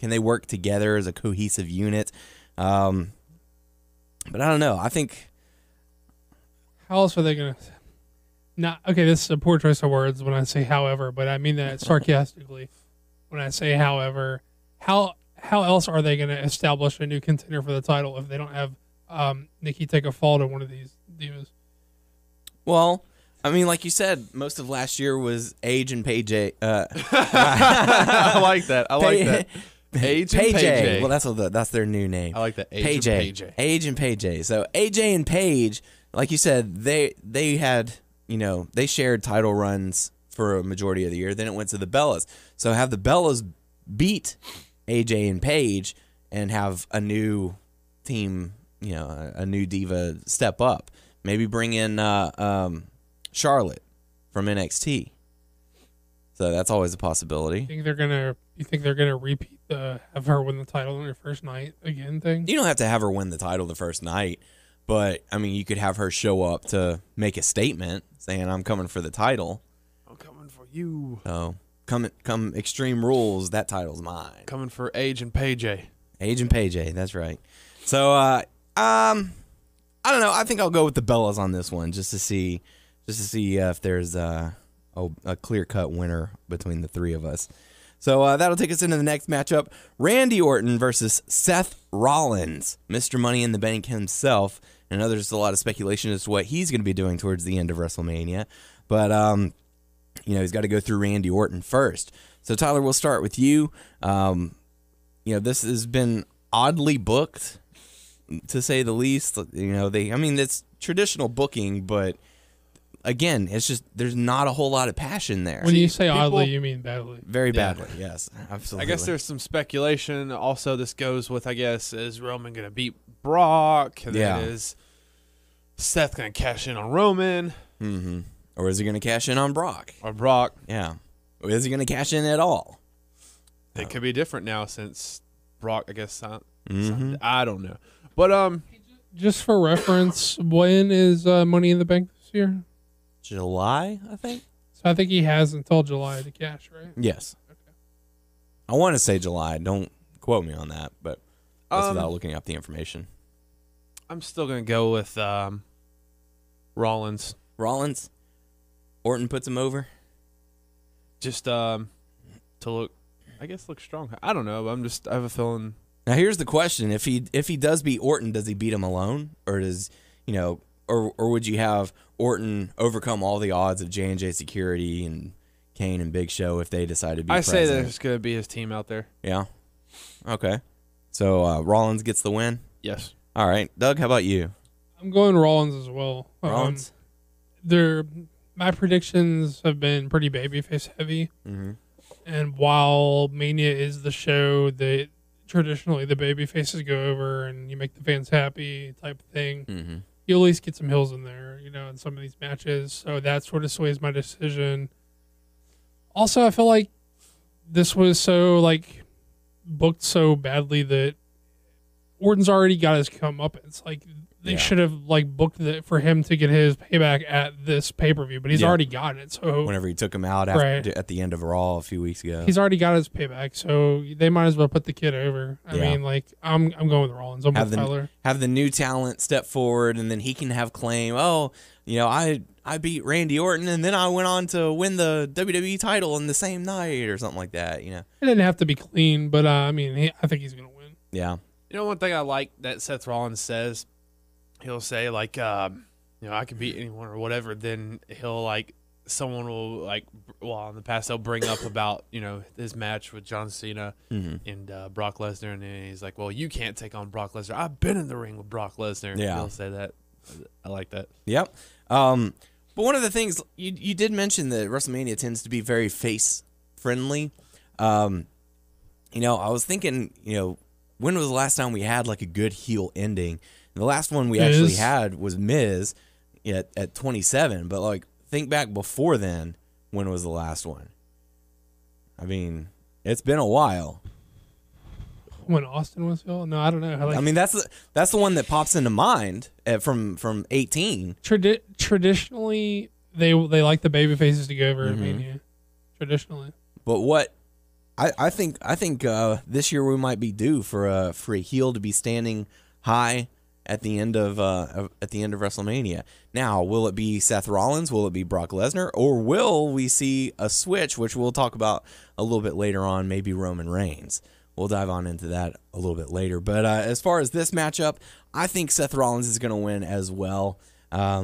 work together as a cohesive unit. But I don't know. I think how else are they going to? Not okay. This is a poor choice of words when I say however, but I mean that sarcastically. When I say however, how else are they going to establish a new contender for the title if they don't have Nikki take a fall to one of these Divas? Well, like you said, most of last year was Age and Paige. I like that. Age and Paige. Well, that's their new name. I like that. Age and Paige. Age and Paige. So AJ and Paige, like you said, they had they shared title runs for a majority of the year. Then it went to the Bellas. So have the Bellas beat AJ and Paige and have a new team, a new Diva step up. Maybe bring in Charlotte from NXT. So that's always a possibility. You think they're gonna repeat the have her win the title on her first night again thing? You don't have to have her win the title the first night, but you could have her show up to make a statement saying, "I'm coming for the title. I'm coming for you." So come Extreme Rules. That title's mine. Coming for Age and Paige. Age and Paige. That's right. So I don't know. I think I'll go with the Bellas on this one just to see if there's a clear-cut winner between the three of us. So that'll take us into the next matchup. Randy Orton versus Seth Rollins, Mr. Money in the Bank himself. And I know there's a lot of speculation as to what he's going to be doing towards the end of WrestleMania. But, he's got to go through Randy Orton first. So, Tyler, we'll start with you. This has been oddly booked, to say the least. It's traditional booking, but again, it's just there's not a whole lot of passion there. When you say oddly, you mean badly. Very badly, yes, absolutely. I guess there's some speculation. Also, this goes with, is Roman going to beat Brock? And then is Seth going to cash in on Roman? Mm-hmm. Or is he going to cash in on Brock? Yeah. Or is he going to cash in at all? It could be different now since Brock, I guess, I don't know. But just for reference, when is Money in the Bank this year? July, I think. So I think he has until July to cash, right? Yes. Okay. I want to say July. Don't quote me on that, but that's without looking up the information. I'm still going to go with Rollins. Rollins? Orton puts him over? Just to look strong. I don't know. I have a feeling Now here's the question: if he does beat Orton, does he beat him alone, or does or would you have Orton overcome all the odds of J&J Security and Kane and Big Show if they decide to be present? say there's going to be his team out there. Yeah. Okay. So Rollins gets the win? Yes. All right. Doug, how about you? I'm going Rollins as well. Rollins? My predictions have been pretty babyface heavy. Mm-hmm. And while Mania is the show that traditionally the babyfaces go over and you make the fans happy type of thing, mm-hmm. you at least get some heels in there, in some of these matches. So that sort of sways my decision. Also, I feel like this was so booked so badly that Orton's already got his comeuppance. They should have booked it for him to get his payback at this pay-per-view, but he's already gotten it. So whenever he took him out at the end of Raw a few weeks ago, he's already got his payback. So they might as well put the kid over. I mean, I'm going with Rollins. I'm with Tyler. Have the new talent step forward, and then he can have claim. Oh, I beat Randy Orton, and then I went on to win the WWE title in the same night, or something like that. It didn't have to be clean, but I think he's gonna win. Yeah. One thing I like that Seth Rollins says. He'll say I can beat anyone or whatever. Then he'll someone will in the past they'll bring up about his match with John Cena mm-hmm. and Brock Lesnar, and then he's like, well, you can't take on Brock Lesnar. I've been in the ring with Brock Lesnar. Yeah, he'll say that. I like that. Yep. But one of the things you did mention that WrestleMania tends to be very face friendly. I was thinking, when was the last time we had a good heel ending? The last one we actually had was Miz at 27, but think back before then, when was the last one? I mean, it's been a while. When Austin was heel? No, I don't know. That's the one that pops into mind from 18. Traditionally, they like the baby faces to go over at Mania. Traditionally, but what I think this year we might be due for a heel to be standing high at the end of WrestleMania. Now, will it be Seth Rollins? Will it be Brock Lesnar? Or will we see a switch, which we'll talk about a little bit later on, maybe Roman Reigns? We'll dive on into that a little bit later. But as far as this matchup, I think Seth Rollins is going to win as well. I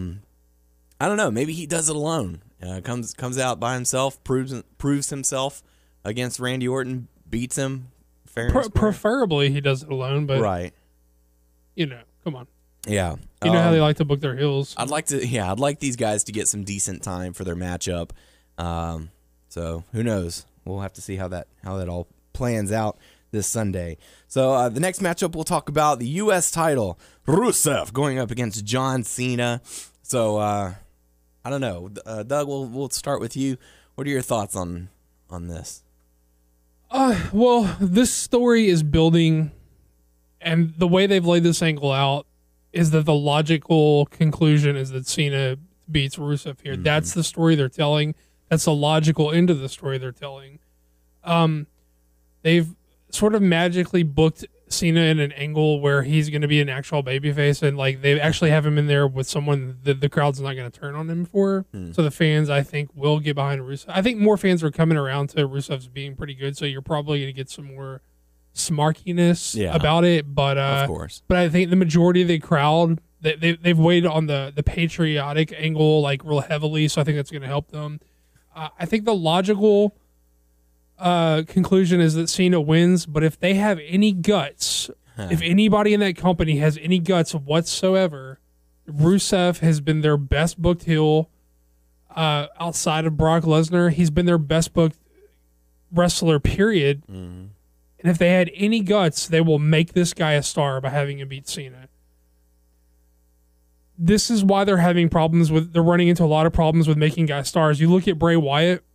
don't know. Maybe he does it alone. Comes out by himself, proves himself against Randy Orton, beats him. Preferably he does it alone, but right. Come on. Yeah. You know how they like to book their heels. I'd like these guys to get some decent time for their matchup. So who knows? We'll have to see how that all plans out this Sunday. So the next matchup we'll talk about the U.S. title, Rusev going up against John Cena. So I don't know, Doug. We'll start with you. What are your thoughts on this? Well, this story is building. And the way they've laid this angle out is that the logical conclusion is that Cena beats Rusev here. Mm-hmm. That's the story they're telling. That's the logical end of the story they're telling. They've sort of magically booked Cena in an angle where he's going to be an actual babyface, and they actually have him in there with someone that the crowd's not going to turn on him for. So the fans, I think, will get behind Rusev. I think more fans are coming around to Rusev's being pretty good, so you're probably going to get some more smarkiness about it, but of course. But I think the majority of the crowd they've weighed on the patriotic angle real heavily, so I think that's going to help them. I think the logical conclusion is that Cena wins, but if they have any guts, if anybody in that company has any guts whatsoever, Rusev has been their best booked heel outside of Brock Lesnar. He's been their best booked wrestler, period. Mm-hmm. And if they had any guts, they will make this guy a star by having him beat Cena. This is why they're running into a lot of problems with making guys stars. You look at Bray Wyatt.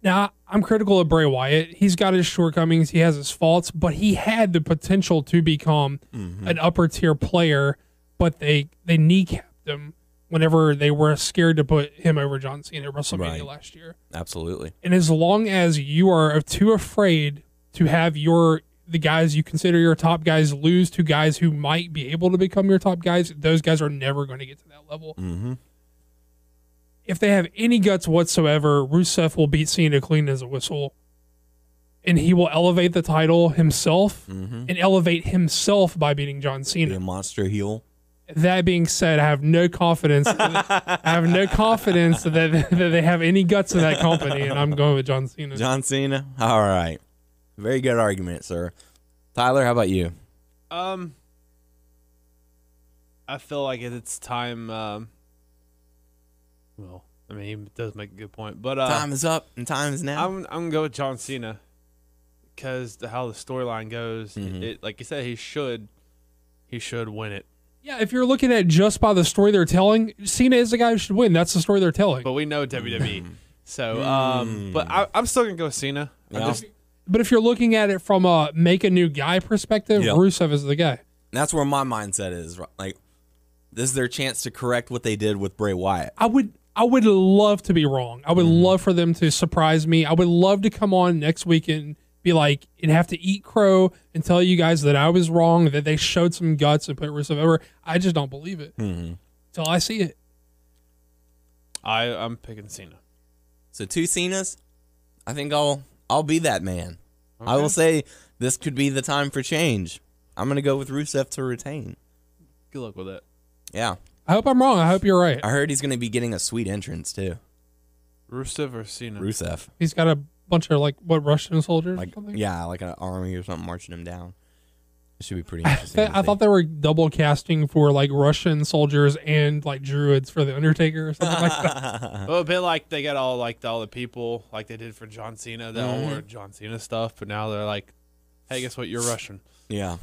Now, I'm critical of Bray Wyatt. He's got his shortcomings. He has his faults, but he had the potential to become an upper tier player, but they kneecapped him whenever they were scared to put him over John Cena at WrestleMania last year. Absolutely. And as long as you are too afraid to have the guys you consider your top guys lose to guys who might be able to become your top guys, those guys are never going to get to that level. Mm-hmm. If they have any guts whatsoever, Rusev will beat Cena clean as a whistle. and he will elevate the title himself and elevate himself by beating John Cena. Be a monster heel. That being said, I have no confidence. I have no confidence that they have any guts in that company, and I'm going with John Cena. John Cena. All right, very good argument, sir. Tyler, how about you? I feel like it's time. Well, I mean, he does make a good point, but time is up and time is now. I'm gonna go with John Cena because how the storyline goes, it like you said, he should win it. Yeah, if you're looking at just by the story they're telling, Cena is the guy who should win. That's the story they're telling. But we know WWE, so but I'm still gonna go with Cena. Yeah. But if you're looking at it from a make a new guy perspective, Rusev is the guy. That's where my mindset is. Like, this is their chance to correct what they did with Bray Wyatt. I would love to be wrong. I would love for them to surprise me. I would love to come on next week and be like, and have to eat crow and tell you guys that I was wrong, that they showed some guts and put Rusev over. I just don't believe it until I see it. I'm picking Cena. So 2 Cenas. I think I'll be that man. Okay. I will say this could be the time for change. I'm going to go with Rusev to retain. Good luck with that. Yeah. I hope I'm wrong. I hope you're right. I heard he's going to be getting a sweet entrance, too. Rusev or Cena? Rusev. He's got a bunch of, Russian soldiers or something? Yeah, like an army or something marching him down. It should be pretty interesting. I thought they were double casting for, Russian soldiers and, druids for The Undertaker or something like that. Well, a bit like they got all the people, like they did for John Cena. They all wore John Cena stuff, but now they're like, hey, guess what? You're Russian. Yeah.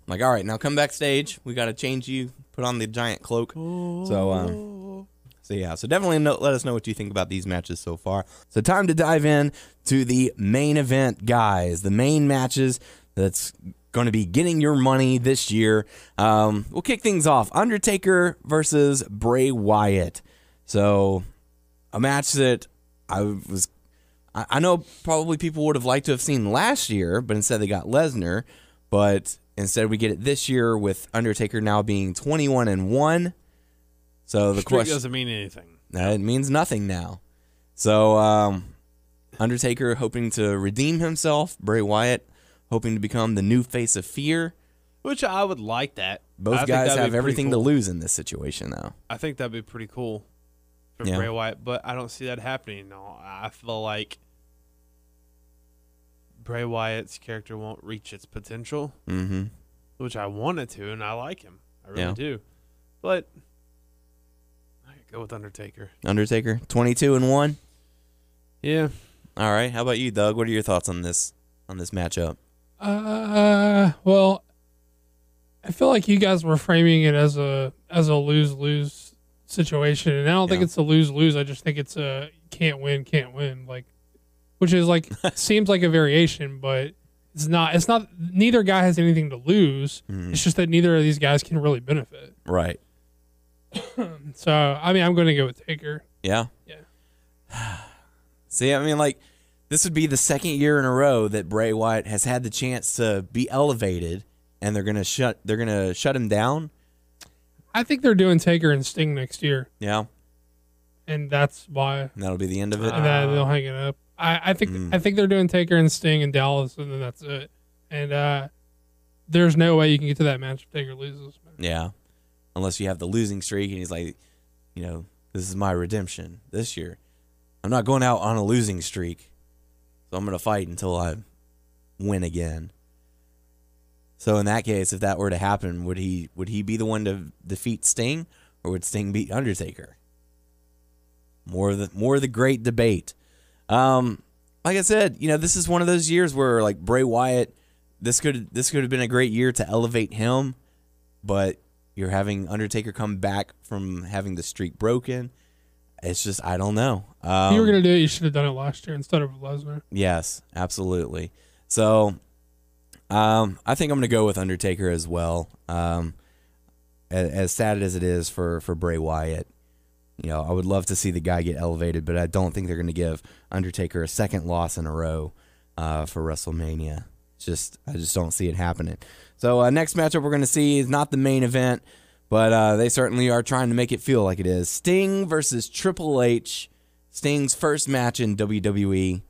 Like, all right, now come backstage. We got to change you. Put on the giant cloak. So definitely let us know what you think about these matches so far. So time to dive in to the main event, guys. The main matches that's going to be getting your money this year. We'll kick things off. Undertaker versus Bray Wyatt. So a match that I know probably people would have liked to have seen last year, but instead they got Lesnar. But instead we get it this year with Undertaker now being 21-1. So the question doesn't mean anything. It means nothing now. So Undertaker hoping to redeem himself. Bray Wyatt hoping to become the new face of fear. Which I would like that. Both guys have everything to lose in this situation, though. I think that'd be pretty cool for Bray Wyatt, but I don't see that happening. No, I feel like Bray Wyatt's character won't reach its potential, which I want it to, and I like him. I really do. But I could go with Undertaker. Undertaker, 22-1? Yeah. All right. How about you, Doug? What are your thoughts on this matchup? Well, I feel like you guys were framing it as a lose-lose situation, and I don't think it's a lose-lose. I just think it's a can't win, which is seems like a variation, but it's not. It's not. Neither guy has anything to lose. It's just that neither of these guys can really benefit. Right. So I mean, I'm going to go with Taker. Yeah. Yeah. See, I mean, this would be the second year in a row that Bray Wyatt has had the chance to be elevated, and they're gonna shut him down. I think they're doing Taker and Sting next year. Yeah. And that's why. And that'll be the end of it. And then they'll hang it up. I think they're doing Taker and Sting in Dallas, and then that's it. And there's no way you can get to that match if Taker loses. Yeah, unless you have the losing streak, and he's like, this is my redemption this year. I'm not going out on a losing streak, so I'm going to fight until I win again. So in that case, if that were to happen, would he be the one to defeat Sting, or would Sting beat Undertaker? More of the great debate. Like I said, this is one of those years where Bray Wyatt, this could have been a great year to elevate him, but you're having Undertaker come back from having the streak broken. It's just, I don't know. If you were gonna do it, you should have done it last year instead of Lesnar. Yes, absolutely. So, I think I'm gonna go with Undertaker as well. As sad as it is for Bray Wyatt. I would love to see the guy get elevated, but I don't think they're going to give Undertaker a second loss in a row for WrestleMania. I just don't see it happening. So next matchup we're going to see is not the main event, but they certainly are trying to make it feel like it is. Sting versus Triple H. Sting's first match in WWE.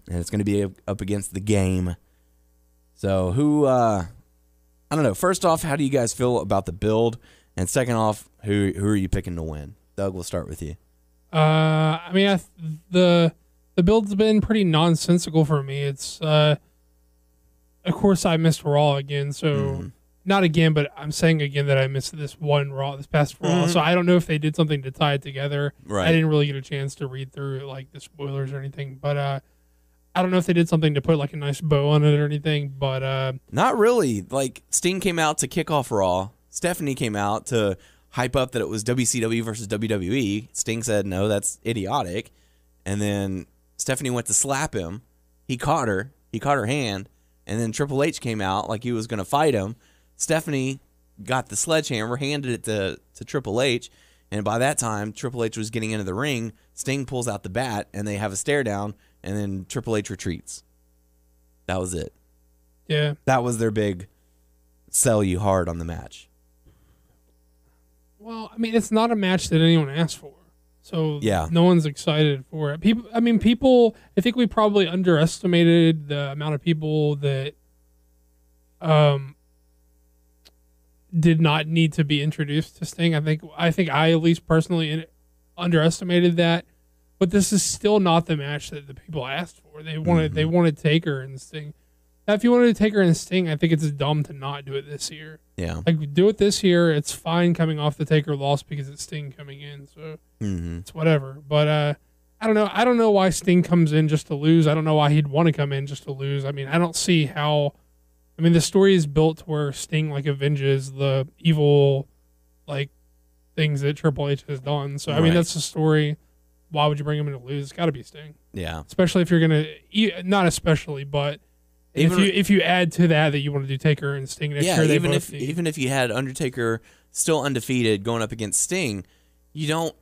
and it's going to be up against the Game. So who? I don't know. First off, how do you guys feel about the build? And second off, who are you picking to win? Doug, we'll start with you. I mean, the build's been pretty nonsensical for me. It's of course I missed Raw again, so not again, but I'm saying again that I missed this past Raw. So I don't know if they did something to tie it together. Right. I didn't really get a chance to read through like the spoilers or anything, but I don't know if they did something to put like a nice bow on it or anything, but not really. Like Sting came out to kick off Raw. Stephanie came out to hype up that it was WCW versus WWE. Sting said, no, that's idiotic. And then Stephanie went to slap him. He caught her hand. And then Triple H came out like he was going to fight him. Stephanie got the sledgehammer, handed it to Triple H. And by that time, Triple H was getting into the ring. Sting pulls out the bat, and they have a stare down. And then Triple H retreats. That was it. Yeah. That was their big sell you hard on the match. Well, I mean, it's not a match that anyone asked for. So yeah, no one's excited for it. People, I think we probably underestimated the amount of people that did not need to be introduced to Sting. I think I at least personally underestimated that. But this is still not the match that the people asked for. They wanted Taker and Sting. Now, if you wanted to Taker and Sting, I think it's dumb to not do it this year. Yeah. Like, do it this year. It's fine coming off the Taker loss because it's Sting coming in. So it's whatever. But I don't know. I don't know why Sting comes in just to lose. I don't know why he'd want to come in just to lose. I mean, I don't see how. I mean, the story is built to where Sting like avenges the evil like things that Triple H has done. So I mean, that's the story. Why would you bring him in to lose? It's got to be Sting. Yeah. Especially if you're gonna, not especially, but if you add to that you want to do Taker and Sting next year, even if you had Undertaker still undefeated going up against Sting, you don't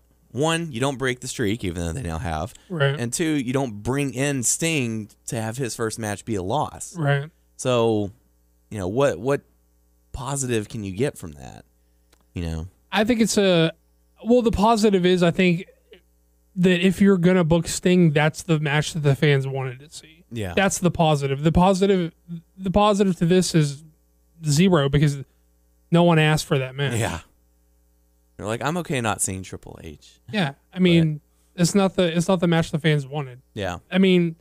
break the streak, even though they now have, right? And two, you don't bring in Sting to have his first match be a loss, right? So, what positive can you get from that? I think it's the positive is I think that if you're gonna book Sting, that's the match that the fans wanted to see. Yeah, that's the positive. The positive to this is zero because no one asked for that match. Yeah, they're like, I'm okay not seeing Triple H. Yeah, I mean, it's not the match the fans wanted. Yeah, I mean,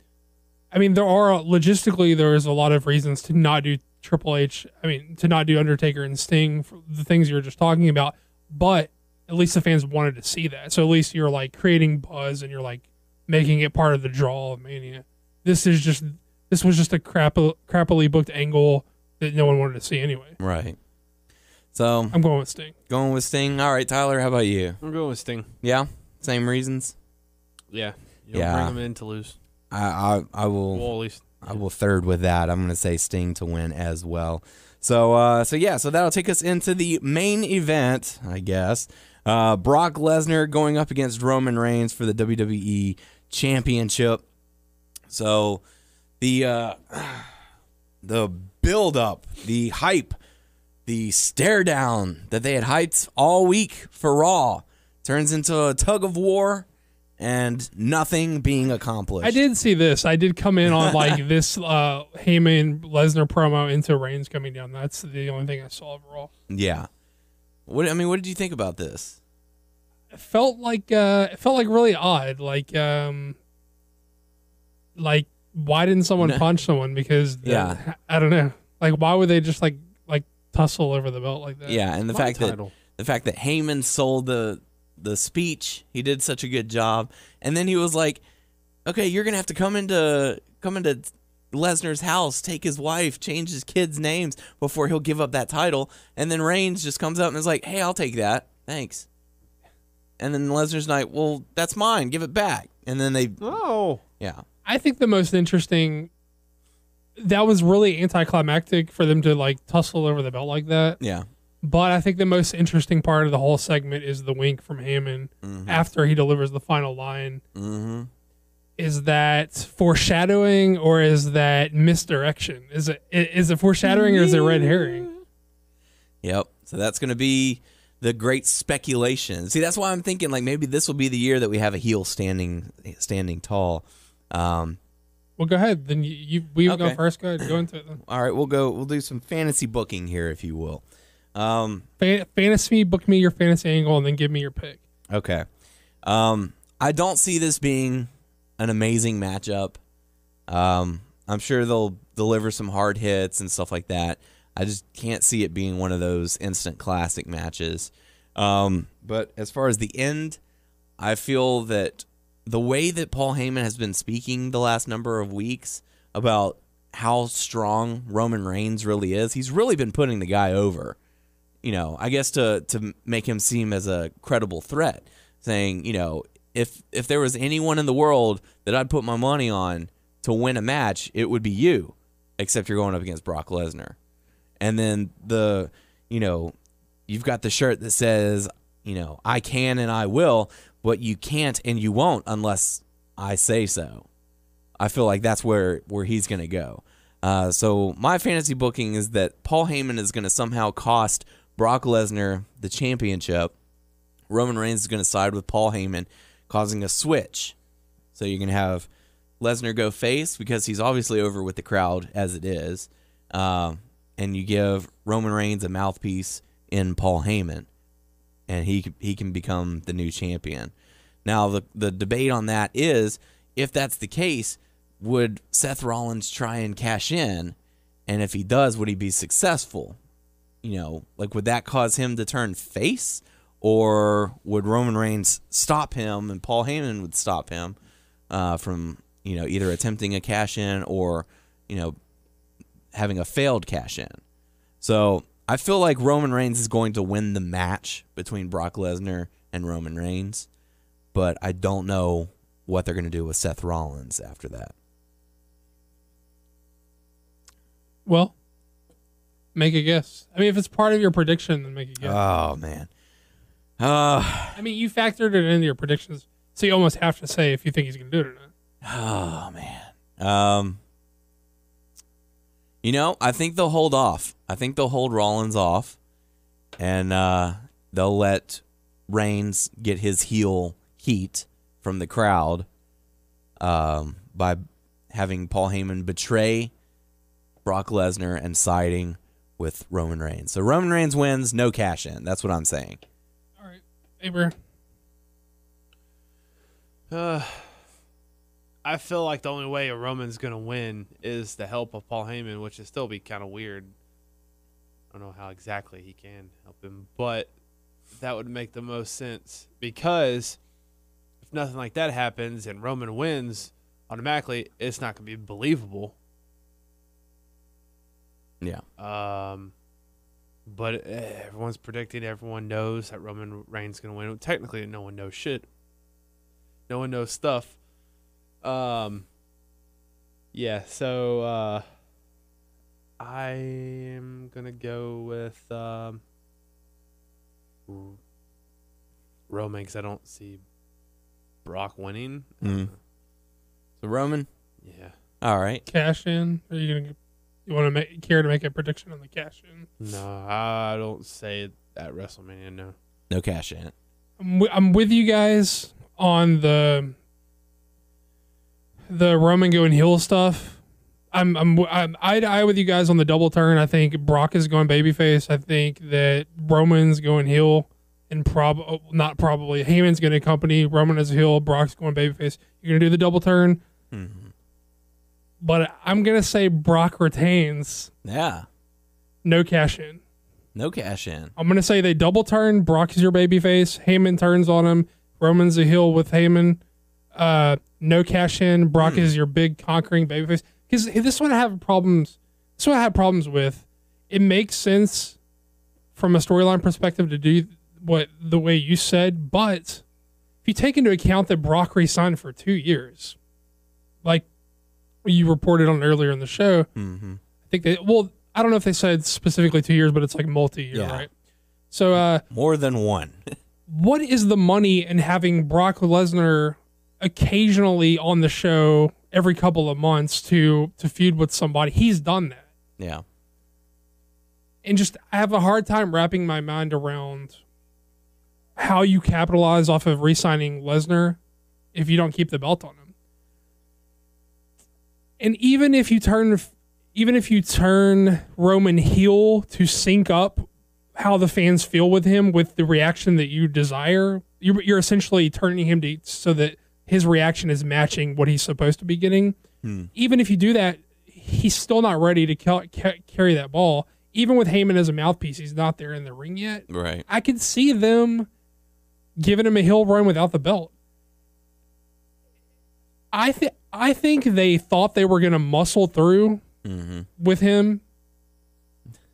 there are logistically there is a lot of reasons to not do Triple H. I mean, to not do Undertaker and Sting for the things you were just talking about, but at least the fans wanted to see that. So at least you're like creating buzz and you're like making it part of the draw of Mania. This was just a crappily booked angle that no one wanted to see anyway. Right. So I'm going with Sting. Going with Sting. All right, Tyler, how about you? I'm going with Sting. Yeah, same reasons. Yeah. You don't bring him in to lose. I will. Well, at least I will third with that. I'm going to say Sting to win as well. So that'll take us into the main event, I guess. Brock Lesnar going up against Roman Reigns for the WWE Championship. So the build up, the hype, the stare down that they had hyped all week for Raw turns into a tug of war and nothing being accomplished. I did see this. I did come in on like this Heyman Lesnar promo into Reigns coming down. That's the only thing I saw of Raw. Yeah. What did you think about this? It felt like really odd. Like why didn't someone punch someone? Because I don't know. Like why would they just like tussle over the belt like that? Yeah, and the fact that Heyman sold the speech, he did such a good job, and then he was like, "Okay, you're gonna have to come into Lesnar's house, take his wife, change his kids' names before he'll give up that title." And then Reigns just comes up and is like, "Hey, I'll take that, thanks." And then Lesnar's like, "Well, that's mine, give it back." And then yeah. I think the most interesting. That was really anticlimactic for them to like tussle over the belt like that. Yeah. But I think the most interesting part of the whole segment is the wink from Heyman after he delivers the final line. Mm-hmm. Is that foreshadowing or is that misdirection? Is it foreshadowing or is it red herring? Yep. So that's going to be the great speculation. See, that's why I'm thinking like maybe this will be the year that we have a heel standing tall. Well, go ahead. Then we go first. Go ahead. Go into it then. All right, we'll do some fantasy booking here, if you will. Fantasy, book me your fantasy angle, and then give me your pick. Okay. I don't see this being an amazing matchup. I'm sure they'll deliver some hard hits and stuff like that. I just can't see it being one of those instant classic matches. But as far as the end, I feel that the way that Paul Heyman has been speaking the last number of weeks about how strong Roman Reigns really is, he's really been putting the guy over. I guess to make him seem as a credible threat, saying, if there was anyone in the world that I'd put my money on to win a match, it would be you, except you're going up against Brock Lesnar. And then you've got the shirt that says, I can and I will, but you can't and you won't unless I say so. I feel like that's where he's going to go. So my fantasy booking is that Paul Heyman is going to somehow cost Brock Lesnar the championship. Roman Reigns is going to side with Paul Heyman, causing a switch. So you're going to have Lesnar go face because he's obviously over with the crowd as it is. And you give Roman Reigns a mouthpiece in Paul Heyman, and he can become the new champion. Now, the debate on that is, if that's the case, would Seth Rollins try and cash in? And if he does, would he be successful? Would that cause him to turn face? Or would Roman Reigns stop him and Paul Heyman would stop him from, either attempting a cash in or, having a failed cash in? So I feel like Roman Reigns is going to win the match between Brock Lesnar and Roman Reigns, but I don't know what they're going to do with Seth Rollins after that. Well, make a guess. I mean, if it's part of your prediction, then make a guess. Oh, man. I mean, you factored it into your predictions, so you almost have to say if you think he's going to do it or not. Oh, man. I think they'll hold off. I think they'll hold Rollins off, and they'll let Reigns get his heel heat from the crowd by having Paul Heyman betray Brock Lesnar and siding with Roman Reigns. So Roman Reigns wins, no cash in. That's what I'm saying. All right. Aber. I feel like the only way a Roman's going to win is the help of Paul Heyman, which would still be kind of weird. I don't know how exactly he can help him, but that would make the most sense, because if nothing like that happens and Roman wins, automatically it's not going to be believable. Yeah. But everyone's predicting, everyone knows that Roman Reigns is going to win. Technically, no one knows shit. No one knows stuff. Yeah, so I am going to go with Roman, because I don't see Brock winning. So Roman? Yeah. All right. Cash in? Are you going to... You want to care to make a prediction on the cash in? No, I don't say it at WrestleMania. No. No cash in. I'm with you guys on the Roman going heel stuff. I'm eye to eye with you guys on the double turn. I think Brock is going babyface. I think that Roman's going heel, and not probably Heyman's going to accompany Roman as a heel. Brock's going babyface. You're going to do the double turn. Mm-hmm. But I'm going to say Brock retains. Yeah. No cash in. No cash in. I'm going to say they double turn. Brock is your babyface. Heyman turns on him. Roman's a heel with Heyman. No cash in. Brock is your big conquering babyface. Because this is what I have problems. This is what I have problems with. It makes sense from a storyline perspective to do the way you said, but if you take into account that Brock re-signed for 2 years, like you reported on earlier in the show, I think I don't know if they said specifically 2 years, but it's like multi-year, right? So more than one. What is the money in having Brock Lesnar occasionally on the show every couple of months to feud with somebody? He's done that. Yeah. And just I have a hard time wrapping my mind around how you capitalize off of re-signing Lesnar if you don't keep the belt on him. And even if you turn Roman heel to sync up how the fans feel with him with the reaction that you desire, you're essentially turning him so that his reaction is matching what he's supposed to be getting. Even if you do that, he's still not ready to carry that ball. Even with Heyman as a mouthpiece, he's not there in the ring yet. Right. I could see them giving him a heel run without the belt. I think they thought they were going to muscle through with him,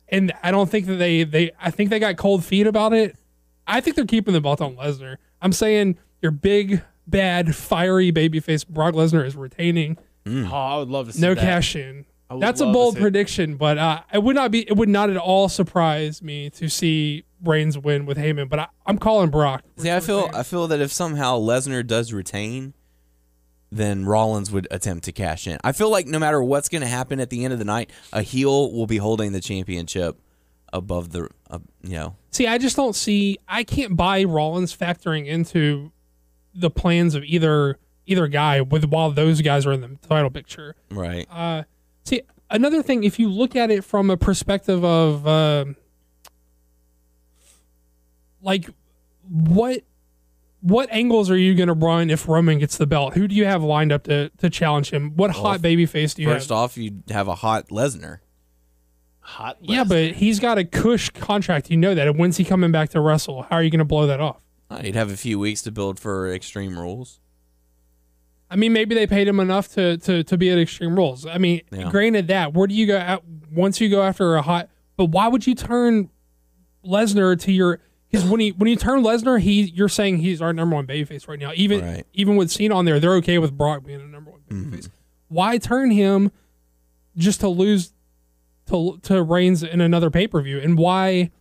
and I don't think that I think they got cold feet about it. I think they're keeping the belt on Lesnar. I'm saying your big, bad, fiery babyface Brock Lesnar is retaining. Oh, I would love to see no that. cash in. That's a bold prediction, but it would not at all surprise me to see Reigns win with Heyman. But I'm calling Brock. See, I feel that if somehow Lesnar does retain, then Rollins would attempt to cash in. I feel like no matter what's going to happen at the end of the night, a heel will be holding the championship above the, See, I just don't see. I can't buy Rollins factoring into the plans of either guy while those guys are in the title picture. Right. See, another thing, if you look at it from a perspective of what angles are you going to run if Roman gets the belt? Who do you have lined up to challenge him? What hot babyface do you have? First off, you'd have a hot Lesnar. Hot Lesnar? Yeah, but he's got a cush contract. You know that. And when's he coming back to wrestle? How are you going to blow that off? He'd have a few weeks to build for Extreme Rules. I mean, maybe they paid him enough to be at Extreme Rules. I mean, Granted that, where do you go once you go after a hot? But why would you turn Lesnar to your? Because when you turn Lesnar, you're saying he's our number one babyface right now. Even with Cena on there, they're okay with Brock being a number one babyface. Why turn him just to lose to Reigns in another pay-per-view? And why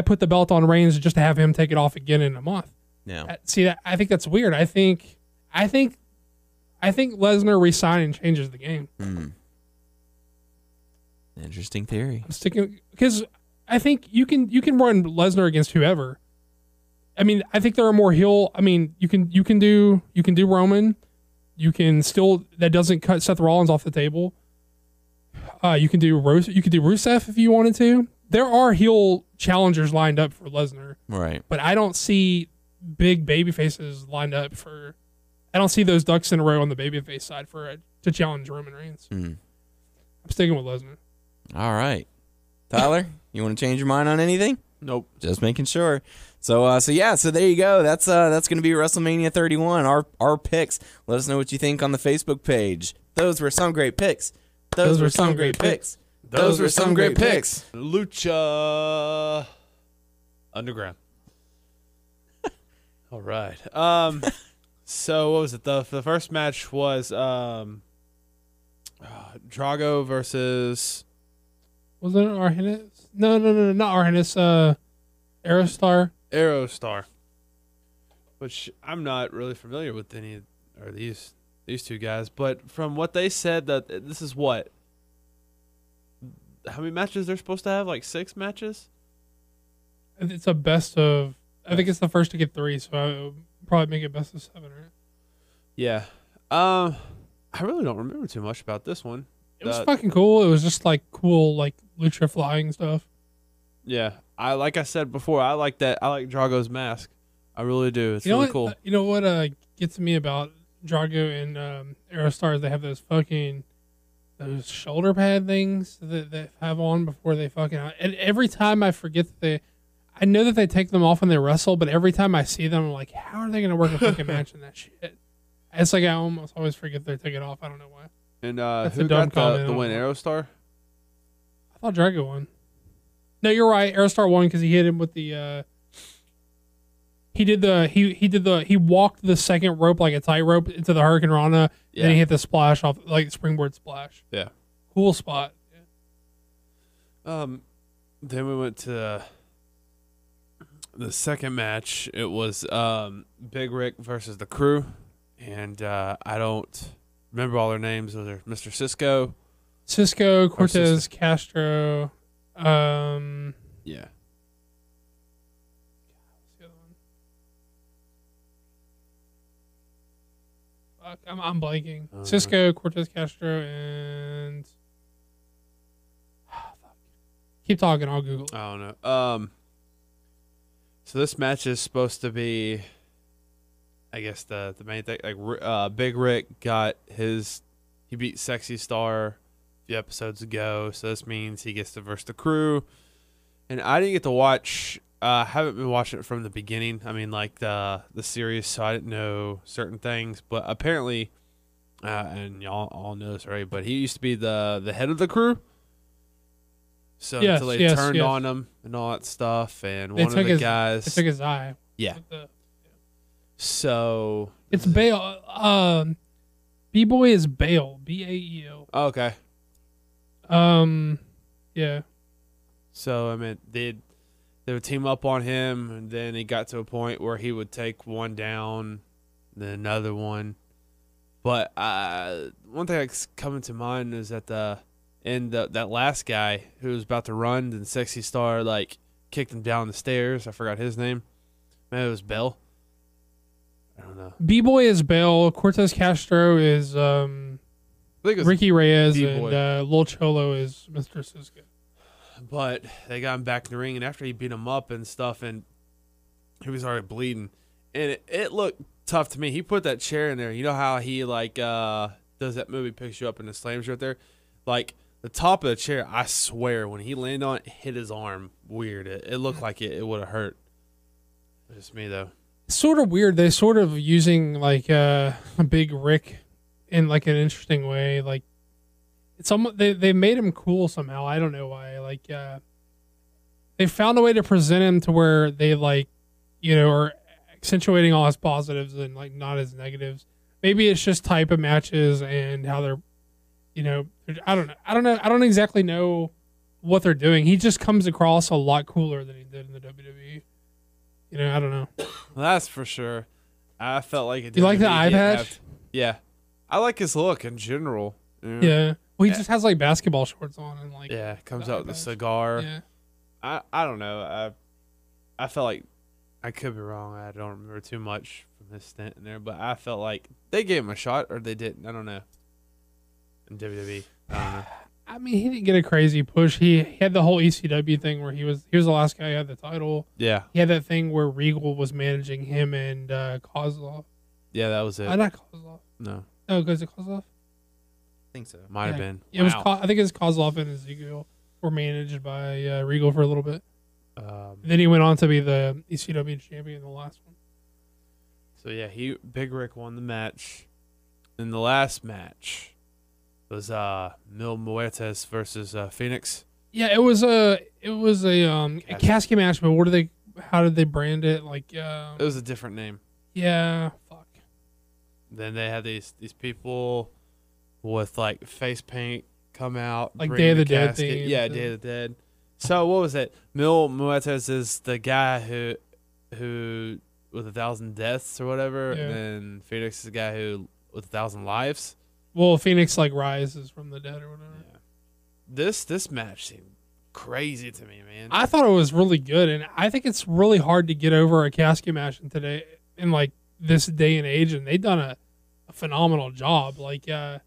put the belt on Reigns just to have him take it off again in a month? Yeah. See, I think that's weird. I think Lesnar resigning changes the game. Interesting theory. I'm sticking because I think you can run Lesnar against whoever. I mean, I think there are more heel. I mean, you can do Roman. You can still, that doesn't cut Seth Rollins off the table. You can do Rusev if you wanted to. There are heel challengers lined up for Lesnar. Right. But I don't see big baby faces lined up for. I don't see those ducks in a row on the babyface side to challenge Roman Reigns. I'm sticking with Lesnar. All right, Tyler, you want to change your mind on anything? Nope. Just making sure. So there you go. That's going to be WrestleMania 31. Our picks. Let us know what you think on the Facebook page. Those were some great picks. Those were some great picks. Those were some great picks. Lucha Underground. All right. So what was it? The first match was Drago versus. Was it Arhenis? No, not Arhenis. Aerostar. Which I'm not really familiar with any or these two guys, but from what they said, that this is what. How many matches they're supposed to have? Like 6 matches. It's a best of. I think it's the first to get 3, so I would probably make it best of 7, right? Yeah. I really don't remember too much about this one. It was fucking cool. It was just like cool, like lucha flying stuff. Yeah, like I said before, I like that. I like Drago's mask. I really do. It's really cool. You know what gets me about Drago and Aerostar is they have those shoulder pad things that they have on before they fucking. And every time I forget that I know that they take them off when they wrestle, but every time I see them, I'm like, how are they going to work a fucking match in that shit? It's like I almost always forget they take it off. I don't know why. And who got the win? Aerostar? I thought Drago won. No, you're right. Aerostar won because he hit him with the. He walked the second rope like a tightrope into the Hurricane Rana. Yeah. Then he hit the splash off like the springboard splash. Yeah. Cool spot. Yeah. Then we went to the second match. It was Big Rick versus the Crew, and I don't remember all their names. Those are Mr. Cisco, Cortez, Castro. Yeah. Fuck, I'm blanking. Cisco, Cortez Castro, and fuck. Keep talking. I'll Google it. I don't know. So this match is supposed to be, I guess the main thing. Like Big Rick he beat Sexy Star a few episodes ago. So this means he gets to verse the Crew. And I didn't get to watch. I haven't been watching it from the beginning. I mean, like the series, so I didn't know certain things. But apparently, and y'all all know this, right? But he used to be the head of the Crew. So until they turned on him and all that stuff, and one of the guys they took his eye. Yeah. So it's Bale. B-Boy is Bale. B-A-E-L. Oh, okay. Yeah. So I mean, they would team up on him, and then it got to a point where he would take one down, then another one. But one thing that's coming to mind is that that last guy who was about to run, and Sexy Star like kicked him down the stairs. I forgot his name. Maybe it was Bell. I don't know. B-Boy is Bell. Cortez Castro is Ricky Reyes, B-Boy. and Lil Cholo is Mr. Cisco. But they got him back in the ring, and after he beat him up and stuff, and he was already bleeding, and it looked tough to me. He put that chair in there. You know how he like does that movie, picks you up and it slams you right there? Like the top of the chair, I swear, when he landed on it, hit his arm weird. It looked like it would have hurt. It's just me though. It's sort of weird. They sort of using like a Big Rick in like an interesting way. Like it's almost they made him cool somehow. I don't know why. Like they found a way to present him to where they like, are accentuating all his positives and like not his negatives. Maybe it's just type of matches and how they're, I don't know. I don't exactly know what they're doing. He just comes across a lot cooler than he did in the WWE. I don't know. Well, that's for sure. I felt like it. You like the eye patch? Yeah, I like his look in general. Yeah. Well, he just has like basketball shorts on and like. Yeah, comes out with a cigar. Yeah. I don't know. I felt like, I could be wrong. I don't remember too much from his stint in there, but I felt like they gave him a shot or they didn't. I don't know. In WWE, I don't know. I mean, he didn't get a crazy push. He had the whole ECW thing where he was the last guy who had the title. Yeah. He had that thing where Regal was managing him and Kozlov. Yeah, that was it. Not Kozlov. No. Oh, was it Kozlov? I think so. Might have been. It was. I think it was Kozlov and Ezekiel were managed by Regal for a little bit. Then he went on to be the ECW champion in the last one. So yeah, Big Rick won the match. In the last match was Mil Muertes versus Phoenix. Yeah, it was a casket match, but how did they brand it? Like it was a different name. Yeah, fuck. Then they had these people with like face paint come out, like Day of the Dead thing. Yeah, Day of the Dead. So what was it? Mil Muertes is the guy who with 1,000 deaths or whatever, and then Phoenix is the guy who with 1,000 lives. Well, Phoenix like rises from the dead or whatever. Yeah. This match seemed crazy to me, man. I thought it was really good, and I think it's really hard to get over a casket match in like this day and age, and they've done a phenomenal job. Like, and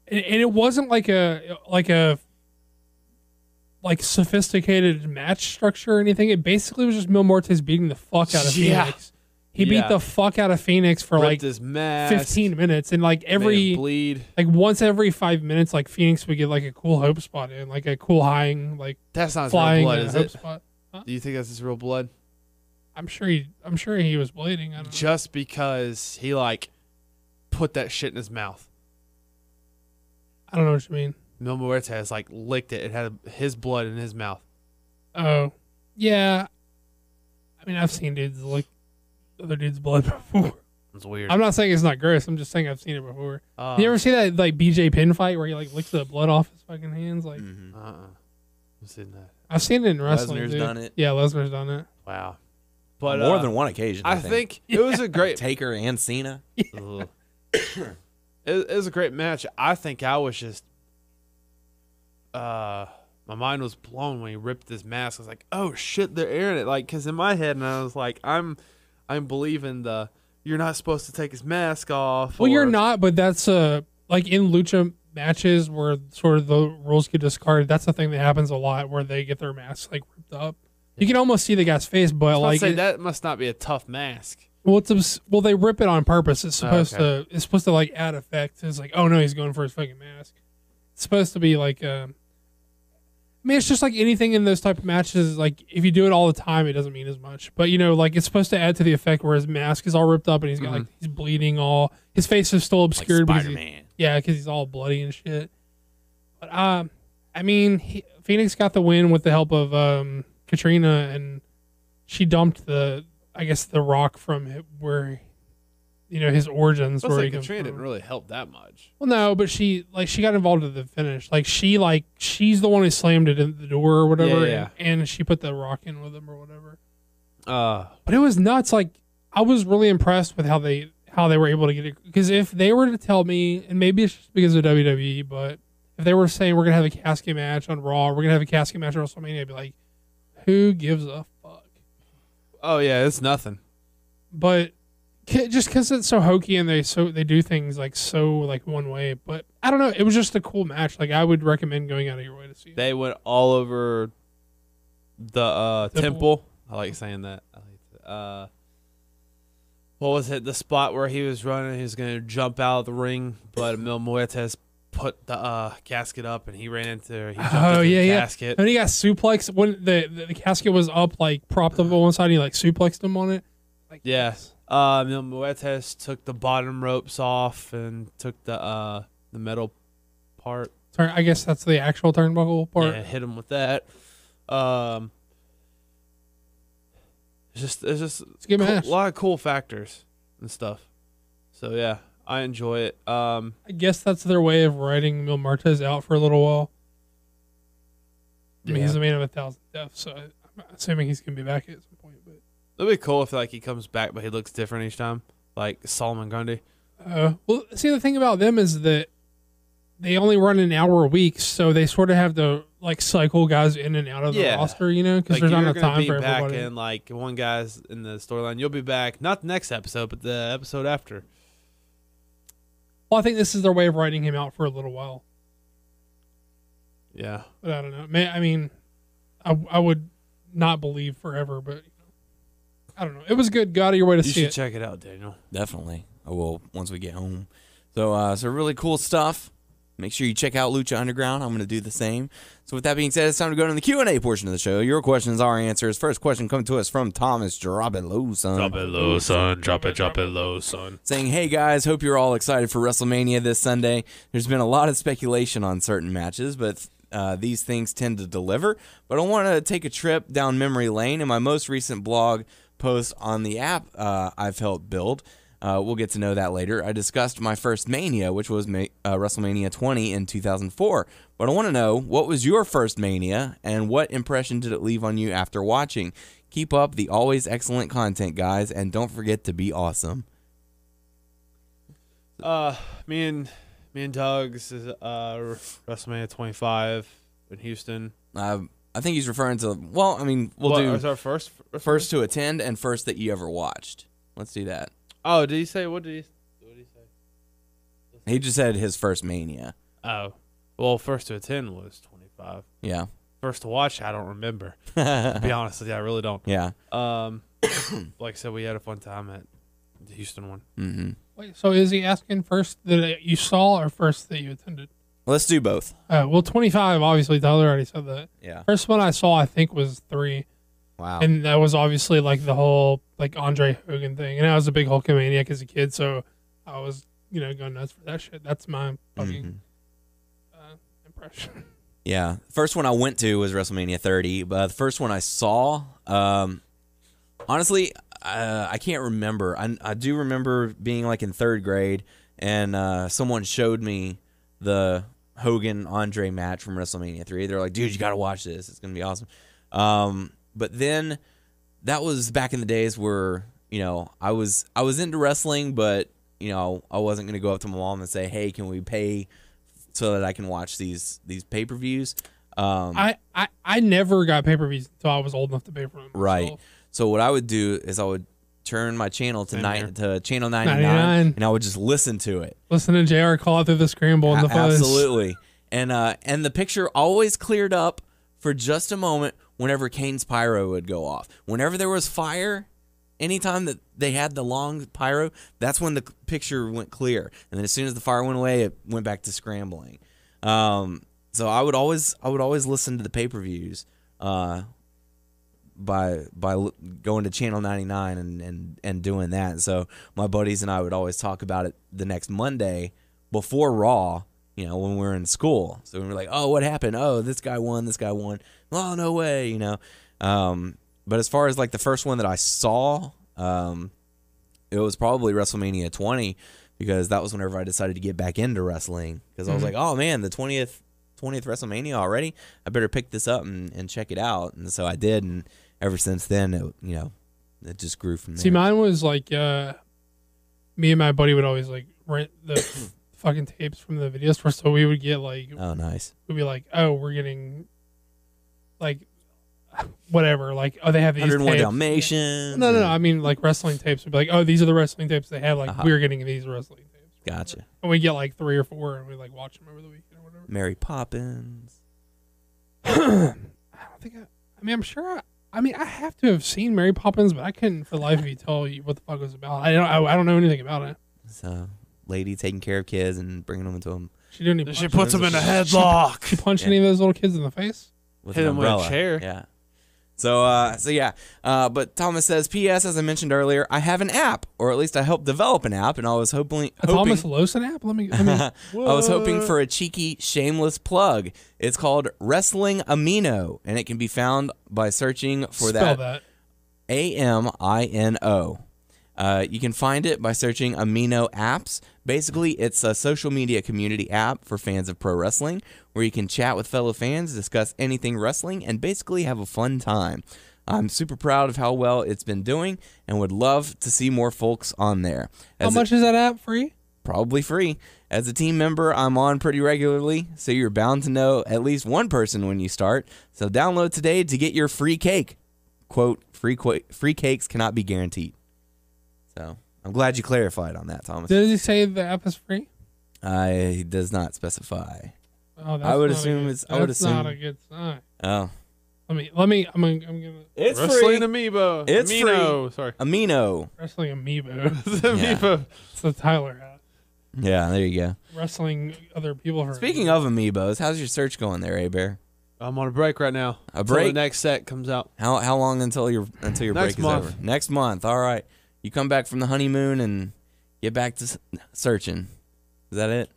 it wasn't like a sophisticated match structure or anything. It basically was just Mil Muertes beating the fuck out of Phoenix. He beat the fuck out of Phoenix for ripped like his mask, 15 minutes, and like bleed. Like once every 5 minutes, like Phoenix would get like a cool hope spot in, like a cool like that's not flying his real blood, is it? Spot. Huh? Do you think that's his real blood? I'm sure he was bleeding. I don't know. Just because he like put that shit in his mouth. I don't know what you mean. Mil Muertes like licked it. It had his blood in his mouth. Oh, yeah. I mean, I've seen dudes lick other dude's blood before. It's weird. I'm not saying it's not gross. I'm just saying I've seen it before. You ever see that like BJ Penn fight where he like licks the blood off his fucking hands? Like, I've seen that. I've seen it in wrestling. Lesnar's done it. Yeah, Lesnar's done it. Wow. But more than one occasion. I think it was a great Taker and Cena. It was a great match. I think I was just my mind was blown when he ripped his mask. I was like, oh shit, they're airing it. Like, cause in my head, and I was like, I'm believing you're not supposed to take his mask off. Well, you're not, but that's like in lucha matches where sort of the rules get discarded. That's the thing that happens a lot where they get their masks like ripped up. You can almost see the guy's face, but like that must not be a tough mask. Well, they rip it on purpose. It's supposed to like add effect. It's like, oh no, he's going for his fucking mask. It's supposed to be like, I mean, it's just like anything in those type of matches. Like if you do it all the time, it doesn't mean as much. But like it's supposed to add to the effect where his mask is all ripped up and he's got like he's bleeding all. His face is still obscured. Like Spider-Man. Because he's all bloody and shit. But I mean, Phoenix got the win with the help of Katrina, and she dumped the Rock from where, his origins. Where he Katrina didn't really help that much. Well, no, but she got involved in the finish. Like she's the one who slammed it in the door or whatever, yeah. And she put the Rock in with him or whatever. But it was nuts. Like I was really impressed with how they were able to get it. Because if they were to tell me, and maybe it's just because of WWE, but if they were saying we're gonna have a casket match on Raw, we're gonna have a casket match on WrestleMania, I'd be like, who gives a fuck? Oh yeah, it's nothing. But just because it's so hokey and they do things like one way. But I don't know. It was just a cool match. Like I would recommend going out of your way to see it. They went all over the temple. I like saying that. What was it? The spot where he was running, he was going to jump out of the ring, but Mil Muertes put the casket up, and he ran into her. He jumped into the casket. And he got suplexed when the casket was up, like propped up on one side. And he like suplexed him on it. Like yes. Mil Muertes took the bottom ropes off and took the metal part. I guess that's the actual turnbuckle part. Yeah, hit him with that. It's just a good match. A lot of cool factors and stuff. So yeah, I enjoy it. I guess that's their way of writing Mil Muertes out for a little while. I mean, he's a man of 1,000 deaths, so I'm assuming he's gonna be back at some point. But it'd be cool if he comes back, but he looks different each time, like Solomon Grundy. Well, see, the thing about them is that they only run an hour a week, so they sort of have to cycle guys in and out of the roster, because there's not enough time for everybody. And one guy's in the storyline, you'll be back not the next episode, but the episode after. Well, I think this is their way of writing him out for a little while. Yeah, but I don't know. I mean, I would not believe forever, but I don't know. It was good. Go out of your way to see it. You should check it out, Daniel. Definitely. I will once we get home. So really cool stuff. Make sure you check out Lucha Underground. I'm going to do the same. So with that being said, it's time to go to the Q&A portion of the show. Your questions, our answers. First question coming to us from Thomas. Drop it low, son. Drop it low, son. Drop it low, son. Saying, hey, guys, hope you're all excited for WrestleMania this Sunday. There's been a lot of speculation on certain matches, but these things tend to deliver. But I want to take a trip down memory lane. In my most recent blog post on the app I've helped build, we'll get to know that later. I discussed my first Mania, which was WrestleMania 20 in 2004. But I want to know, what was your first Mania, and what impression did it leave on you after watching? Keep up the always excellent content, guys, and don't forget to be awesome. Me and Doug's is WrestleMania 25 in Houston. I think he's referring to. Well, I mean, we'll do. Was our first to attend and first that you ever watched. Let's do that. Oh, did he say? What did he say? He just said his first Mania. Oh, well, first to attend was 25. Yeah. First to watch, I don't remember. To be honest with you, I really don't. Yeah. Like I said, we had a fun time at the Houston one. Mm-hmm. Wait, so is he asking first that you saw or first that you attended? Let's do both. Well, 25, obviously, Tyler already said that. Yeah. First one I saw, I think, was 3. Wow. And that was obviously the whole Andre Hogan thing. And I was a big Hulkamaniac as a kid, so I was, going nuts for that shit. That's my fucking impression. Yeah. First one I went to was WrestleMania 30, but the first one I saw, honestly, I can't remember. I do remember being in 3rd grade, and someone showed me the Hogan-Andre match from WrestleMania 3. They're like, dude, you got to watch this. It's going to be awesome. But then that was back in the days where, I was into wrestling, but, I wasn't going to go up to my mom and say, hey, can we pay so that I can watch these pay-per-views? I never got pay-per-views until I was old enough to pay for them. Right. So what I would do is I would turn my channel Same to channel 99, 99. and I would just listen to it. Listen to JR call it through the scramble in the fuzz. Absolutely. And the picture always cleared up for just a moment whenever Kane's pyro would go off. Whenever there was fire, anytime that they had the long pyro, that's when the picture went clear. And then as soon as the fire went away, it went back to scrambling. So I would always listen to the pay-per-views by going to channel 99 and doing that. So my buddies and I would always talk about it the next Monday before Raw, you know, when we were in school. So we were like, oh, what happened? Oh, this guy won. Oh, no way, you know. But as far as like the first one that I saw, it was probably WrestleMania 20, because that was whenever I decided to get back into wrestling, because I was like, oh man, the 20th WrestleMania already, I better pick this up and check it out. And so I did, and ever since then, it just grew from there. See, mine was like, me and my buddy would always like rent the fucking tapes from the video store, so we would get like, oh nice, we'd be like, oh, we're getting like whatever, like, oh, they have these 101 tapes. Dalmatians. No, I mean like wrestling tapes would be like, oh, these are the wrestling tapes they have, like we're getting these wrestling tapes. Gotcha. And we get like 3 or 4 and we like watch them over the weekend or whatever. Mary Poppins. I don't think I'm sure I have to have seen Mary Poppins, but I couldn't for the life of you tell you what the fuck it was about. I don't know anything about it. So, lady taking care of kids and bringing them into them. She puts them in a headlock. She punched any of those little kids in the face? With hit an him with umbrella. a chair. Yeah. So yeah. But Thomas says, P.S. As I mentioned earlier, I have an app, or at least I helped develop an app, and I was hoping Thomas Lawson app. Let me. I was hoping for a cheeky, shameless plug. It's called Wrestling Amino, and it can be found by searching for Spell that. AMINO. You can find it by searching Amino Apps. Basically, it's a social media community app for fans of pro wrestling, where you can chat with fellow fans, discuss anything wrestling, and basically have a fun time. I'm super proud of how well it's been doing, and would love to see more folks on there. How much is that app? Free? Probably free. As a team member, I'm on pretty regularly, so you're bound to know at least one person when you start. So download today to get your free cake. Quote, free cakes cannot be guaranteed. So I'm glad you clarified on that, Thomas. Did he say the app is free? He does not specify. Oh, that's I would not assume a it's. good, I would that's assume. not a good sign. Oh, Let me. I'm gonna. it's Wrestling free. Amiibo. It's Amino. free. Sorry. Amino. Wrestling Amiibo. Amiibo. It's the Tyler hat. Yeah, there you go. Wrestling other people. For Speaking of amiibos, how's your search going there, A-Bear? I'm on a break right now. A break? Until the next set comes out. How long until your break is over? Next month. All right. You come back from the honeymoon and get back to searching. Is that it?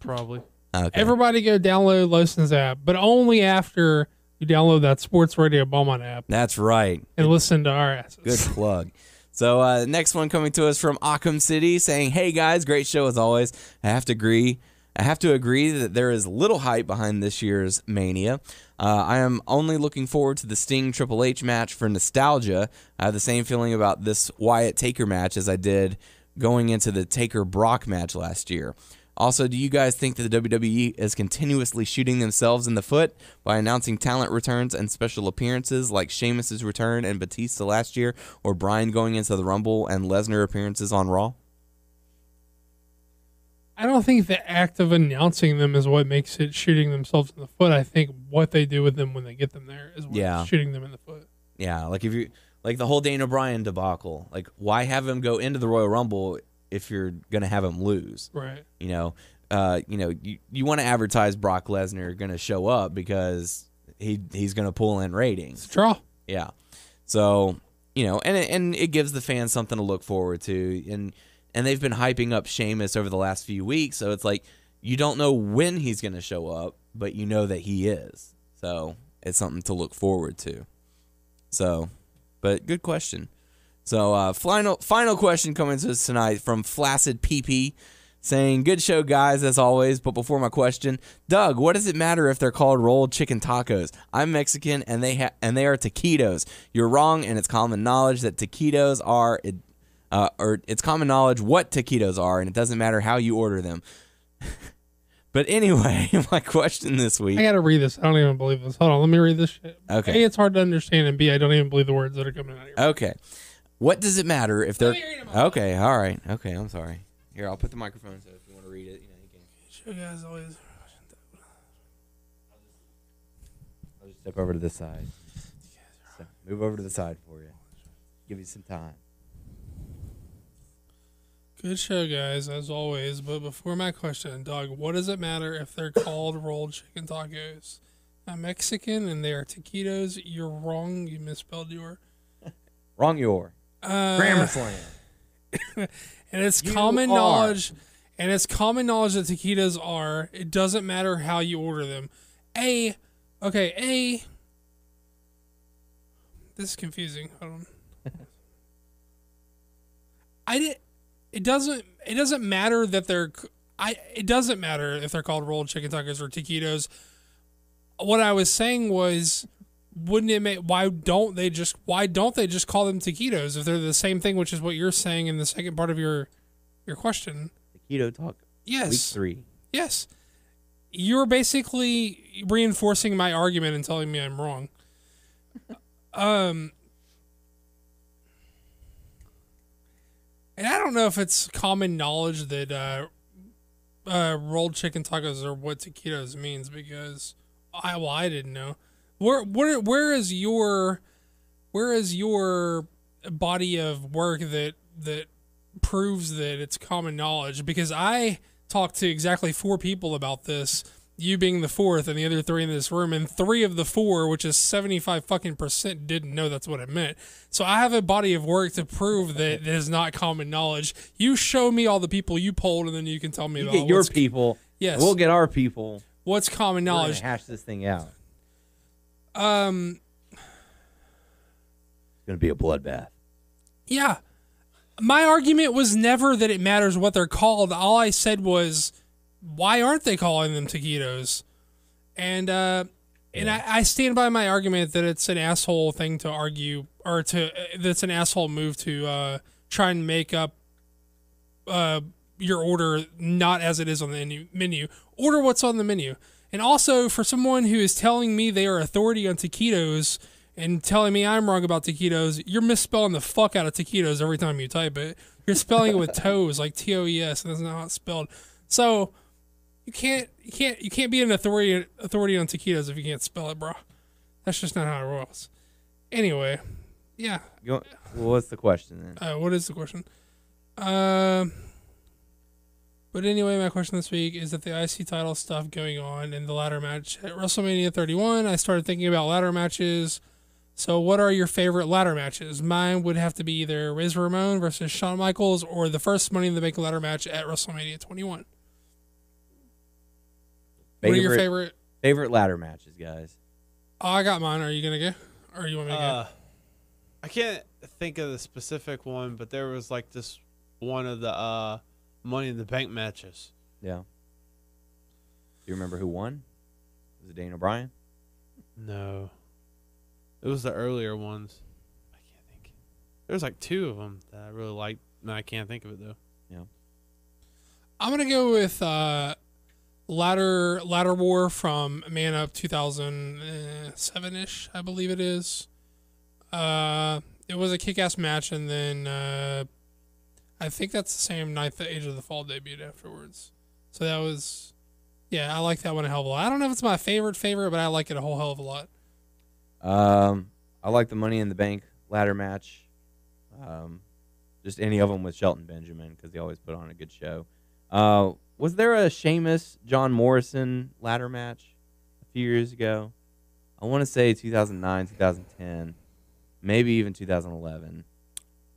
Probably. Okay. Everybody go download Lawson's app, but only after you download that Sports Radio Beaumont app. That's right. And listen to our asses. Good plug. So next one coming to us from Occam City, saying, "Hey guys, great show as always. I have to agree that there is little hype behind this year's Mania. I am only looking forward to the Sting Triple H match for nostalgia. I have the same feeling about this Wyatt Taker match as I did going into the Taker Brock match last year. Also, do you guys think that the WWE is continuously shooting themselves in the foot by announcing talent returns and special appearances like Sheamus' return and Batista last year, or Bryan going into the Rumble and Lesnar appearances on Raw?" I don't think the act of announcing them is what makes it shooting themselves in the foot. I think what they do with them when they get them there is what's shooting them in the foot. Yeah, like if you like the whole Daniel Bryan debacle, like why have him go into the Royal Rumble if you're gonna have him lose? Right. You want to advertise Brock Lesnar going to show up because he's going to pull in ratings. It's a draw. Yeah. So, and it gives the fans something to look forward to. And they've been hyping up Sheamus over the last few weeks, so it's like you don't know when he's going to show up, but you know that he is. So, it's something to look forward to. So, but good question. So, final question coming to us tonight from Flaccid PP, saying, "Good show, guys, as always. But before my question, Doug, what does it matter if they're called rolled chicken tacos? I'm Mexican, and they are taquitos. You're wrong, and it's common knowledge that taquitos are, or it's common knowledge what taquitos are, and it doesn't matter how you order them." But anyway, my question this week. I gotta read this. I don't even believe this. Hold on, let me read this shit. Okay. A, it's hard to understand, and B, I don't even believe the words that are coming out of your mouth. Okay. What does it matter if they're okay? All right, okay. I'm sorry. Here, I'll put the microphone so if you want to read it, you can. Sure, guys, always. I'll just step over to this side. So, move over to the side for you. Give you some time. Good show, guys, as always. But before my question, Doug, what does it matter if they're called rolled chicken tacos? I'm Mexican and they are taquitos. You're wrong. You misspelled your. Wrong your. Grammar slam. And it's common knowledge. And it's common knowledge that taquitos are. It doesn't matter how you order them. This is confusing. Hold on. It doesn't matter that they're. It doesn't matter if they're called rolled chicken tacos or taquitos. What I was saying was, wouldn't it make? Why don't they just call them taquitos if they're the same thing? Which is what you're saying in the second part of your question. Taquito talk. Yes. Week 3. Yes. You're basically reinforcing my argument and telling me I'm wrong. And I don't know if it's common knowledge that rolled chicken tacos are what taquitos means because I didn't know. Where is your body of work that proves that it's common knowledge? Because I talked to exactly 4 people about this, you being the 4th and the other 3 in this room, and 3 of the 4, which is 75% didn't know that's what it meant. So I have a body of work to prove that it is not common knowledge. You show me all the people you polled, and then you can tell me about get your people. Yes. We'll get our people. What's common knowledge? We're gonna hash this thing out. It's gonna be a bloodbath. Yeah. My argument was never that it matters what they're called. All I said was, why aren't they calling them taquitos? And I stand by my argument that it's an asshole thing to argue, or that's an asshole move to try and make up your order not as it is on the menu. Order what's on the menu. And also, for someone who is telling me they are authority on taquitos and telling me I'm wrong about taquitos, you're misspelling the fuck out of taquitos every time you type it. You're spelling it with toes, like TOES, and that's not how it's spelled. So you can't be an authority on taquitos if you can't spell it, bro. That's just not how it rolls. Anyway, yeah. Well, what's the question then? What is the question? But anyway, my question this week is that the IC title stuff going on in the ladder match at WrestleMania 31. I started thinking about ladder matches. So what are your favorite ladder matches? Mine would have to be either Razor Ramon versus Shawn Michaels or the first Money in the Bank ladder match at WrestleMania 21. What are your favorite ladder matches, guys? Oh, I got mine. Are you going to go? Or you want me to go? I can't think of the specific one, but there was like this one of the Money in the Bank matches. Yeah. Do you remember who won? Was it Daniel Bryan? No. It was the earlier ones. I can't think. There's like 2 of them that I really liked, and I can't think of it though. Yeah. I'm gonna go with Ladder War from Man Up 2007-ish, I believe it is. It was a kick-ass match, and then I think that's the same night that Age of the Fall debuted afterwards. So that was, I like that one a hell of a lot. I don't know if it's my favorite, but I like it a whole hell of a lot. I like the Money in the Bank ladder match. Just any of them with Shelton Benjamin because they always put on a good show. Was there a Sheamus John Morrison ladder match a few years ago? I want to say 2009, 2010, maybe even 2011.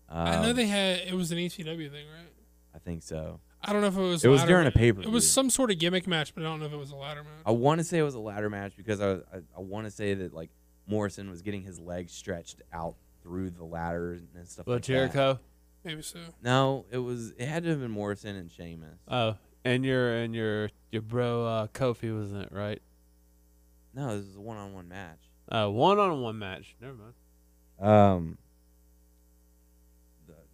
I know it was an ECW thing, right? I think so. I don't know if it was. It was during a pay-per-view. It was some sort of gimmick match, but I don't know if it was a ladder match. I want to say it was a ladder match because I want to say that like Morrison was getting his legs stretched out through the ladder and stuff. Like Jericho? That. Maybe so. No, it had to have been Morrison and Sheamus. Oh, and your bro Kofi wasn't it, right? No, this was a one-on-one match. One-on-one match. Never mind.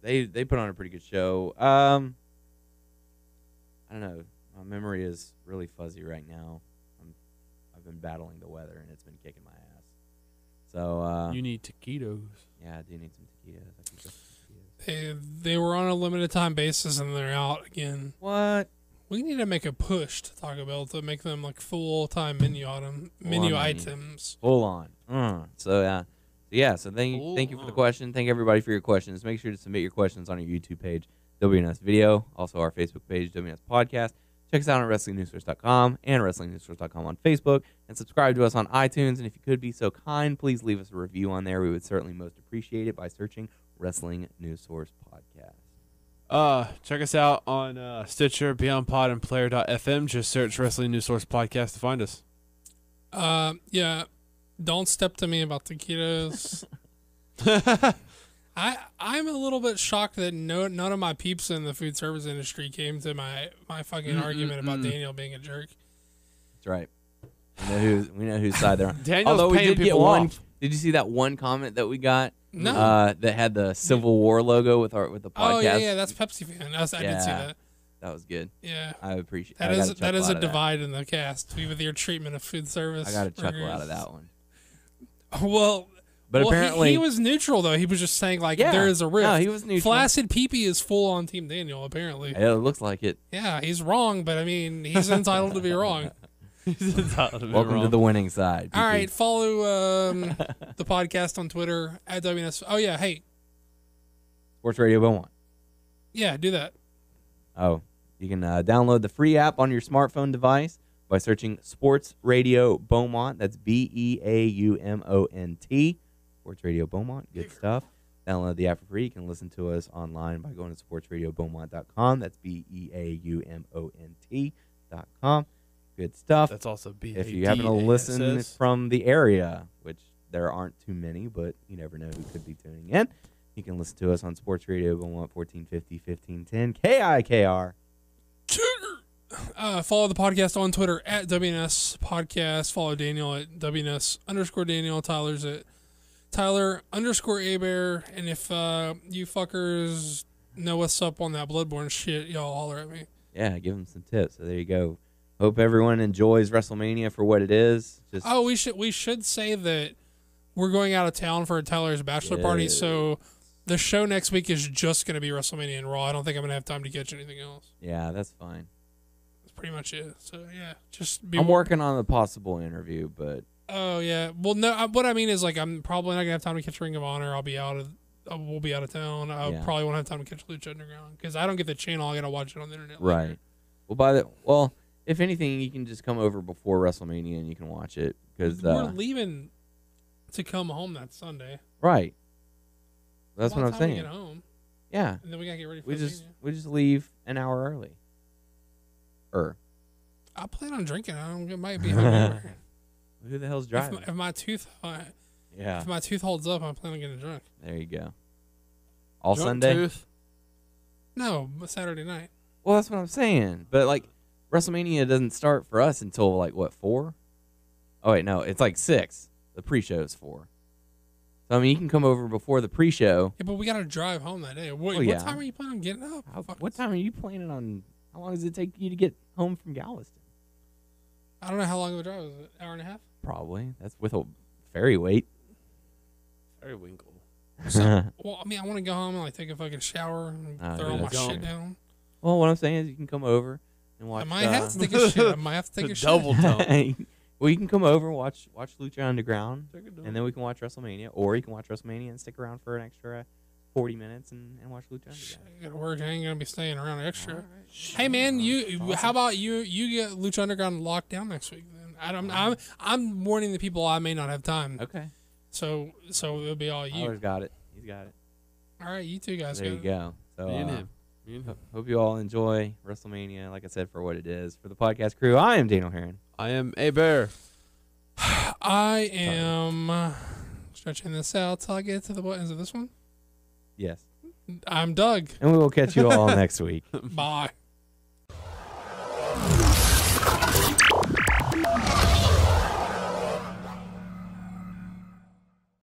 They put on a pretty good show. I don't know. My memory is really fuzzy right now. I've been battling the weather and it's been kicking my ass. So you need taquitos. Yeah, I do need some taquitos. They were on a limited time basis and they're out again. What? We need to make a push to Taco Bell to make them like full time menu items. Full on. So thank you for the question. Thank everybody for your questions. Make sure to submit your questions on our YouTube page, WNS Video, also our Facebook page, WNS Podcast. Check us out on WrestlingNewsSource.com and WrestlingNewsSource.com on Facebook, and subscribe to us on iTunes. And if you could be so kind, please leave us a review on there. We would certainly most appreciate it by searching Wrestling News Source Podcast. Check us out on Stitcher, BeyondPod, and Player.fm. Just search Wrestling News Source Podcast to find us. Yeah. Don't step to me about taquitos. I'm a little bit shocked that none of my peeps in the food service industry came to my fucking argument about Daniel being a jerk. That's right. We know whose side they're on. Daniel's Although we paying did get people one. off. Did you see that one comment that we got? No. That had the Civil War logo with the podcast. Oh yeah, that's Pepsi fan. I did see that. That was good. Yeah, I appreciate that. That is a divide in the cast with your treatment of food service. I got a chuckle out of that one. Well, apparently he was neutral though. He was just saying there is a rift. No, he was neutral. Flaccid Peepee is full on Team Daniel apparently. Yeah, it looks like it. Yeah, he's wrong, but I mean he's entitled to be wrong. Welcome to the winning side. All right, follow the podcast on Twitter at WNS. Oh yeah, hey, Sports Radio Beaumont. Yeah, do that. Oh, you can download the free app on your smartphone device by searching Sports Radio Beaumont. That's BeaUmont. Sports Radio Beaumont. Good stuff. Download the app for free. You can listen to us online by going to sportsradiobeaumont.com. That's BeaUmont.com. Good stuff. That's also If you happen to listen from the area, which there aren't too many, but you never know who could be tuning in, you can listen to us on Sports Radio Beaumont 1450, 1510, KIKR. Follow the podcast on Twitter at WNS Podcast. Follow Daniel at WNS_Daniel. Tyler's at Tyler_Abear. And if you fuckers know what's up on that Bloodborne shit, y'all holler at me. Yeah, give them some tips. So there you go. Hope everyone enjoys WrestleMania for what it is. We should say that we're going out of town for Tyler's bachelor party, so the show next week is just going to be WrestleMania and Raw. I don't think I'm going to have time to catch anything else. Yeah, that's fine. That's pretty much it. So yeah, I'm working on a possible interview, but oh yeah. Well, no. What I mean is I'm probably not going to have time to catch Ring of Honor. We'll be out of town. I probably won't have time to catch Lucha Underground because I don't get the channel. I got to watch it on the internet. Right. Later. If anything, you can just come over before WrestleMania and you can watch it because we're leaving to come home that Sunday. Right. That's what I'm saying. We get home. Yeah. And then we gotta get ready for we just leave an hour early. I plan on drinking. It might be hungover. Who the hell's driving? If my tooth holds up, I plan on getting drunk. There you go. All drunk Sunday? Tooth? No, but Saturday night. Well, that's what I'm saying. But WrestleMania doesn't start for us until 4? Oh wait, no, it's 6. The pre-show is 4. So you can come over before the pre-show. Yeah, but we gotta drive home that day. What time are you planning on getting up? What time are you planning on? How long does it take you to get home from Galveston? I don't know how long of a drive is it. Hour and a half? Probably. That's with a ferry wait. Ferry winkle. So, I want to go home and take a fucking shower and throw all my shit down. Well, what I'm saying is you can come over and watch. I might have to take a shit. I might have to take a shit. Double tone. Well, you can come over and watch Lucha Underground, and then we can watch WrestleMania, or you can watch WrestleMania and stick around for an extra 40 minutes and watch Lucha Underground. I gotta work. I ain't gonna be staying around extra. Right. Hey man, how about you get Lucha Underground locked down next week? Then I'm warning the people I may not have time. Okay. So it'll be all you. Tyler's got it. He's got it. All right, you two guys. There you go. So me and him. Hope you all enjoy WrestleMania, like I said, for what it is. For the podcast crew, I am Daniel Heron. I am A Bear. I am stretching this out till I get to the buttons of this one. Yes. I'm Doug. And we will catch you all next week. Bye.